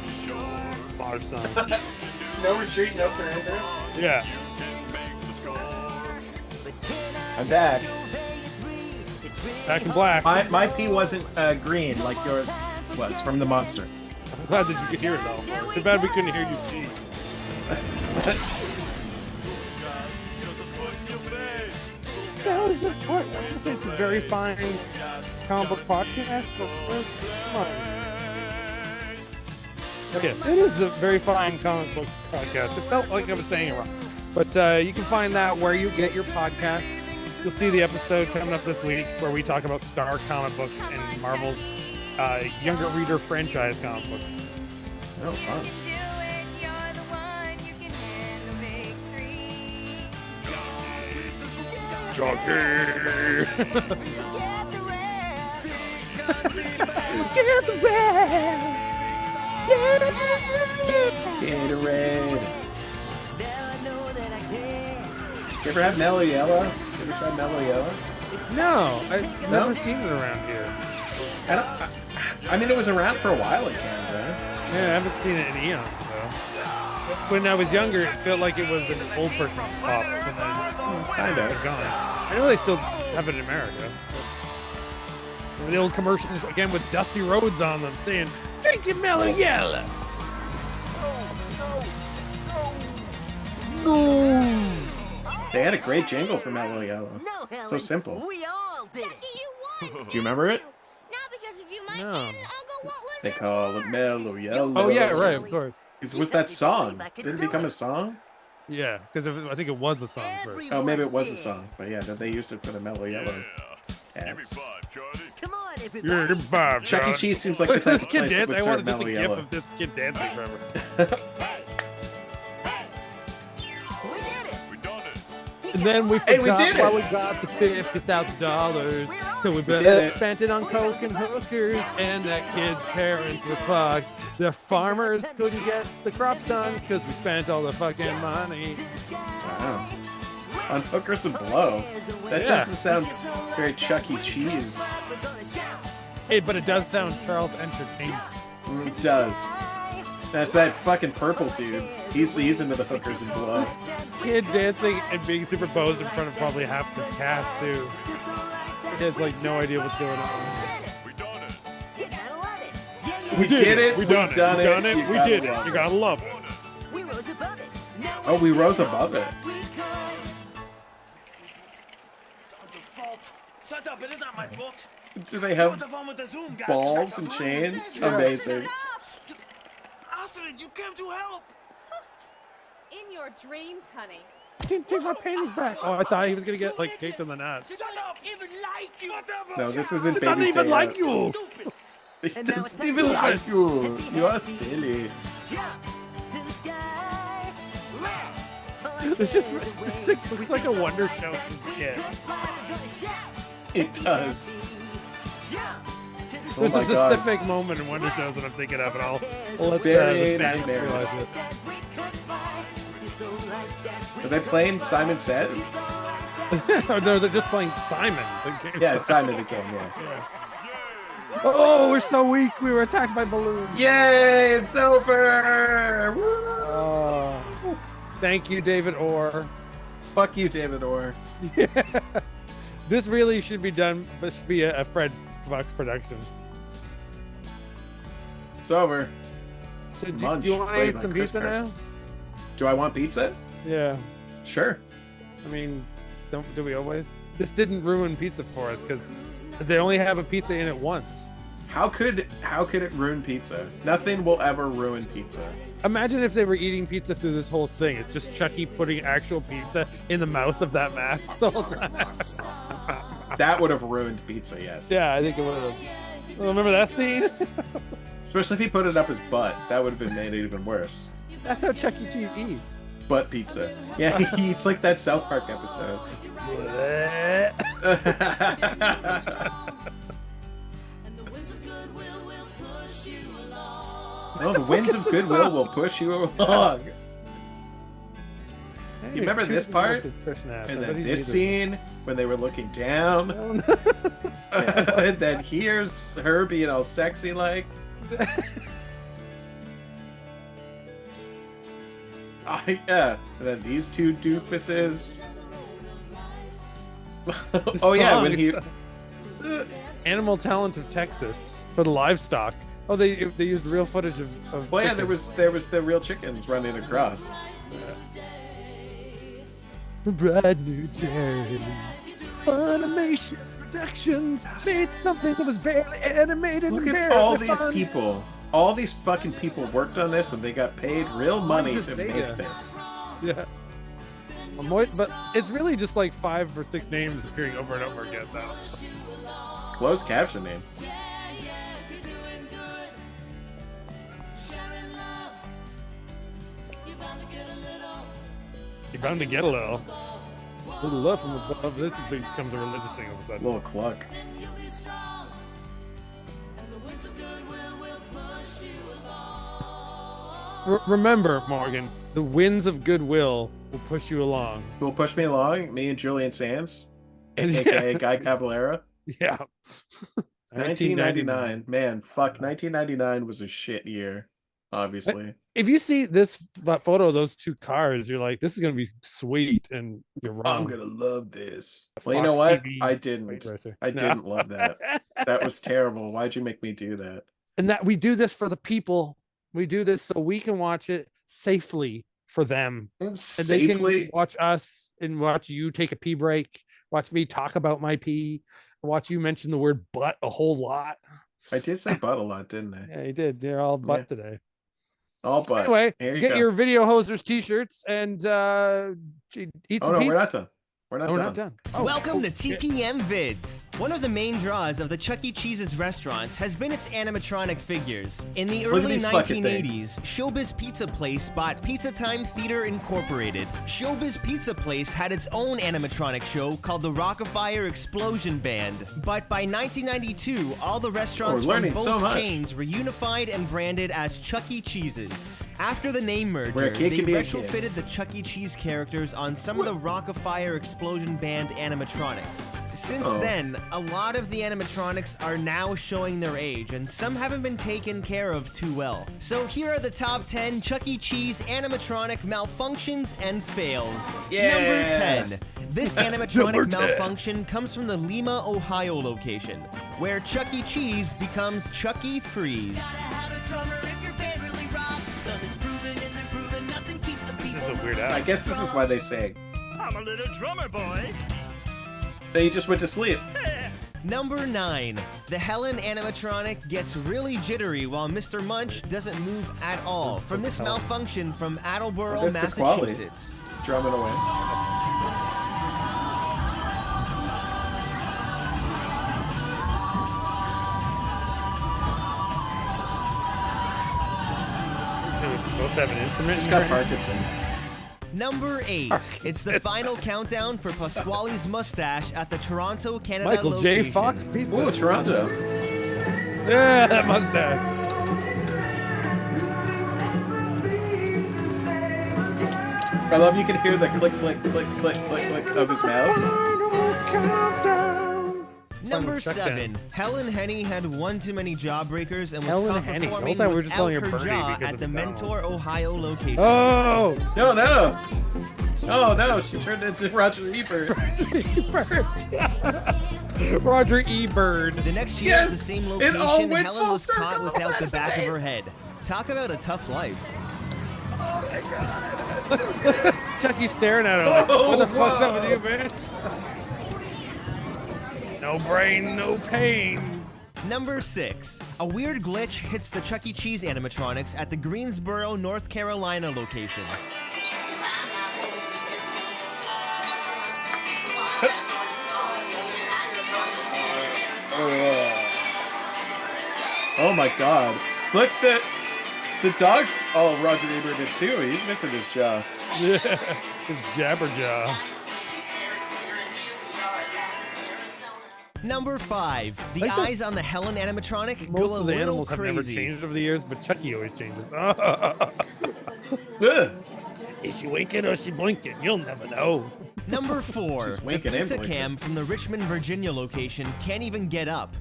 large song. No retreat, no surrender. Yeah. I'm back. Back in black. My pee wasn't green like yours was from the monster. I'm glad that you could hear it all. Too bad we couldn't hear you pee. That was the part. I want to say it's a very fine comic book podcast, but come on. Okay, it is a very fine comic book podcast. It felt like I was saying it wrong. But you can find that where you get your podcast. You'll see the episode coming up this week where we talk about Star comic books and Marvel's younger reader franchise comic books. Oh, fun. Get the red! Gatorade. You ever have Mellow Yellow? You ever tried Mellow Yellow? No, I've never seen it around here. I mean, it was around for a while in Canada. Yeah, I haven't seen it in eons, though. When I was younger, it felt like it was an old person's pop. Kind of. Gone. I know they still have it in America. The old commercials, again, with Dusty Rhodes on them, saying, "Drink your Mellow Yellow." No. They had a great jingle for Mellow Yellow. So simple. We all did it. Do you remember it? Because if you might, No. Uncle won't listen. They call it Mellow Yellow. Oh yeah, right, of course. What's that song? Did it become a song? Yeah, because I think it was a song first. Oh, maybe it was a song, but yeah, they used it for the Mellow Yellow ads. Come on, You're Bob, Chuck E. Charlie. Cheese seems like Look the at this type of kid place that dance. would I serve wanted just a Mellow gif Yellow. of this kid dancing forever. And then we forgot did it. why we got the $50,000. So we did it. spent it on coke and hookers, and that kid's parents were fucked. The farmers couldn't get the crops done because we spent all the fucking money. Wow. On hookers and blow. That doesn't sound very Chuck E. Cheese. Hey, but it does sound Charles Entertainment. It does. That's that fucking purple dude. He's into the hookers and blow. Kid dancing and being superposed in front of probably half this cast too. He has like no idea what's going on. We did it. We done it. You We gotta did it. love You gotta love it. Oh, we rose above it. Shut up, it is not my fault. Do they have What's the fun with the Zoom, guys? balls and chains? Yeah. Amazing. Astrid, you came to help. In your dreams, honey. Can't take my panties back. Oh, I thought he was gonna get like kicked in the nuts. Shut up, even like you. Whatever. No, this isn't It doesn't Baby's even Day like Out. you. It doesn't even like you. You are silly. This thing looks like a Wonder Show skit. It does. There's Oh a my God. specific moment in Wonder Shows that I'm thinking of, and I'll let Very the fans nightmare. realize it. Are they playing Simon Says? Or they're just playing Simon. the game. Yeah, it's Simon again, yeah. Oh, we're so weak. We were attacked by balloons. Yay, it's over! Woo! Oh, thank you, David Orr. Fuck you, David Orr. This really should be done. This should be a Fred Fox production. It's over. So do Munch. you want to Wait, eat my some Chris pizza now? Carson. Do I want pizza? Yeah. Sure. I mean, do we always? This didn't ruin pizza for us because they only have a pizza in it once. How could it ruin pizza? Nothing will ever ruin pizza. Imagine if they were eating pizza through this whole thing. It's just Chucky putting actual pizza in the mouth of that mask the whole time. That would have ruined pizza, yes. Yeah, I think it would have. Remember that scene? Especially if he put it up his butt. That would have been made it even worse. That's how Chuck E. Cheese eats. Butt pizza. Yeah, he eats like that South Park episode. Oh, the winds of goodwill will push you along. You remember this part? And then this scene when they were looking down. And then here's her being all sexy like. Yeah. And then these two doofuses. Oh yeah, when he Animal Talents of Texas for the livestock. Oh, they used real footage of well, yeah, chickens. there was the real chickens running across. Brand new day. Funimation Productions made something that was barely animated. Look and at barely all these fun. people. All these fucking people worked on this and they got paid real money is to this make data? this. Yeah. But it's really just like 5 or 6 names appearing over and over again, though. Closed caption name. You're bound to get a little. A little love from above. This becomes a religious thing all of a A sudden. little cluck. Remember, Morgan, the winds of goodwill will push you along. Who will push me along? Me and Julian Sands, Yeah. aka Guy Caballera. Yeah. 1999. Man, fuck. 1999 was a shit year. Obviously. If you see this photo of those 2 cars, you're like, this is going to be sweet, and you're wrong. I'm gonna love this. A Well, you know Fox what? TV I didn't. racer. I No. didn't love that. That was terrible. Why'd you make me do that? And that we do this for the people. We do this so we can watch it safely for them. And they Safely? can watch us and watch you take a pee break, watch me talk about my pee, watch you mention the word butt a whole lot. I did say butt a lot, didn't I? Yeah, you did. You're all butt today. Oh, but Anyway, here you get go. your video hosers t-shirts and eat Oh some no, pizza. we're not done. We're not Oh, done. we're not done. Oh, Welcome to shit. TPM Vids. One of the main draws of the Chuck E. Cheese's restaurants has been its animatronic figures. In the Look at early these fucking 1980s, Showbiz Pizza Place bought Pizza Time Theater Incorporated. Showbiz Pizza Place had its own animatronic show called the Rockafire Explosion Band. But by 1992, all the restaurants we're from learning both so much. chains were unified and branded as Chuck E. Cheese's. After the name Where merger, a kid they can be a kid. retrofitted the Chuck E. Cheese characters on some of the Rockafire Explosion Band animatronics. Since then, a lot of the animatronics are now showing their age, and some haven't been taken care of too well. So here are the top 10 Chuck E. Cheese animatronic malfunctions and fails. Yeah. Number 10. This Number animatronic 10. malfunction comes from the Lima, Ohio location, where Chuck E. Cheese becomes Chuck E. Freeze. This is a weird app. I guess this is why they sing. I'm a little drummer boy. They just went to sleep. Number 9. The Helen animatronic gets really jittery while Mr. Munch doesn't move at all. From this malfunction from Attleboro, Well, that's quality. Massachusetts. Drumming away. It was supposed to have an instrument. Just in got here? Parkinson's. Number 8. It's the final countdown for Pasquale's mustache at the Toronto, Canada Michael location. J. Fox Pizza. Ooh, Toronto. Yeah, that mustache. I love you can hear the click, click, click, click, click, click of his mouth. Number Check 7. Helen Henny had one too many jawbreakers and was Helen caught Henny. I performing thought we were just calling her without her Bernie jaw because at of the McDonald's. Mentor, Ohio location. Oh! No, no. Oh no, she turned into Roger Ebert. Roger Ebert. The next year at the Yes! same It all location, went Helen full was caught circle. without the That's back of her amazing. head. Talk about a tough life. Oh my god. Chucky's staring at her like, Oh, what the fuck's up whoa. with you, bitch? No brain, no pain. Number 6. A weird glitch hits the Chuck E. Cheese animatronics at the Greensboro, North Carolina location. Oh my god. Look, the dogs. Oh, Roger Ebert did too. He's missing his jaw. Yeah, his jabberjaw. Number 5. The Like the- eyes on the Helen animatronic Most go a of the little animals have never crazy. changed over the years, but Chucky always changes. Is she winking or is she blinking? You'll never know. Number 4. Just The winking and pizza blinking. cam from the Richmond, Virginia location can't even get up.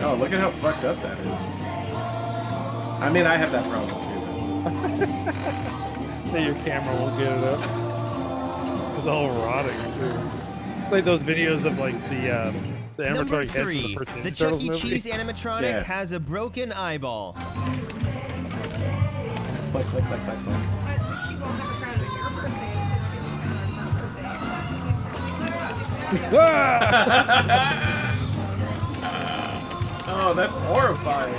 Oh, look at how fucked up that is. I mean, I have that problem too. That your camera won't get it up. It's all rotting too. Like those videos of like the Number animatronic heads from 3. the first The Ninja Chuck Turtles E. movie. Cheese animatronic Yeah. has a broken eyeball. Click, click, click, click, click. Oh, that's horrifying.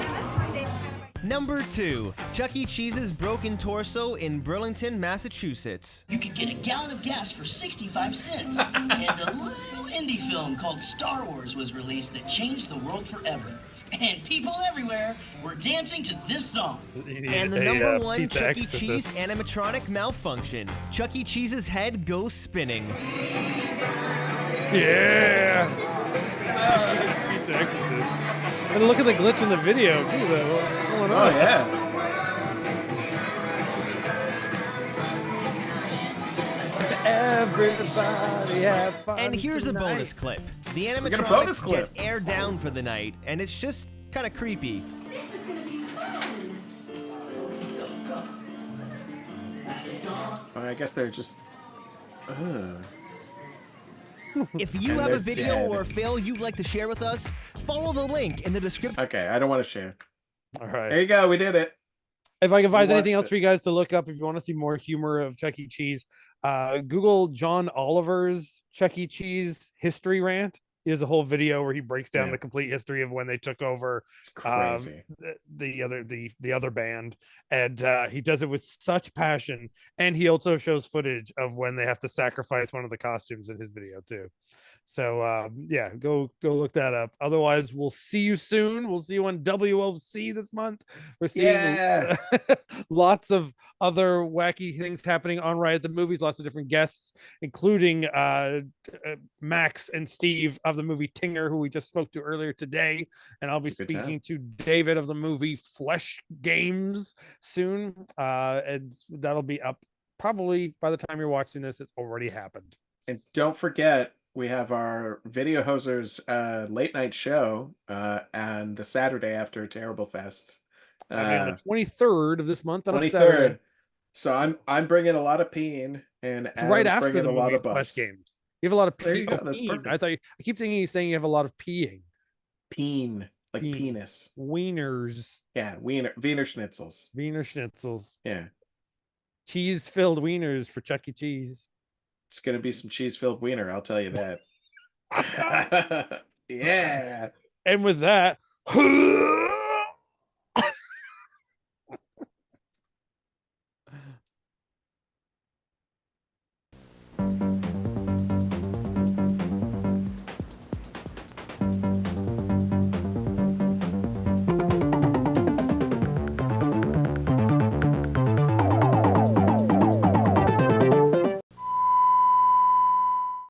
Number 2. Chuck E. Cheese's broken torso in Burlington, Massachusetts. You could get a gallon of gas for 65 cents. And a little indie film called Star Wars was released that changed the world forever. And people everywhere were dancing to this song. And the number 1 pizza Chuck E. exorcist. Cheese animatronic malfunction. Chuck E. Cheese's head goes spinning. Yeah. Pizza exorcist. And look at the glitch in the video too, though. What's going on? Oh yeah. Everybody have fun. And here's a tonight. bonus clip. The got a bonus animatronics clip. get aired down for the night, and it's just kind of creepy. Oh, I guess they're just. If you And have a they're video dead. or a fail you'd like to share with us, follow the link in the description. Okay, I don't want to share. All right. There you go. We did it. If I can find We anything watched else it. for you guys to look up, if you want to see more humor of Chuck E. Cheese, Google John Oliver's Chuck E. Cheese history rant. He has a whole video where he breaks down Yeah. the complete history of when they took over Crazy. the other band, and he does it with such passion. And he also shows footage of when they have to sacrifice one of the costumes in his video too. So yeah, go look that up. Otherwise, we'll see you soon. We'll see you on WLC this month. We're seeing Yeah. lots of other wacky things happening on Riot the Movies, lots of different guests, including Max and Steve of the movie Tinger, who we just spoke to earlier today. And I'll be It's a good time. speaking to David of the movie Flesh Games soon. And that'll be up probably by the time you're watching this, it's already happened. And don't forget, we have our Video Hosers late night show and the Saturday after Terrible Fest. On the 23rd of this month on a 23rd. Saturday. So I'm bringing a lot of peen, and It's right Adam's after bringing the a lot movie of Flesh butts. Games. You have a lot of There you go. That's peeing. perfect. I keep thinking he's saying you have a lot of peeing. Peen, like penis. Wieners. Yeah, Wiener schnitzels. Wiener schnitzels. Yeah. Cheese-filled wieners for Chuck E. Cheese. It's gonna be some cheese-filled wiener, I'll tell you that. Yeah. And with that,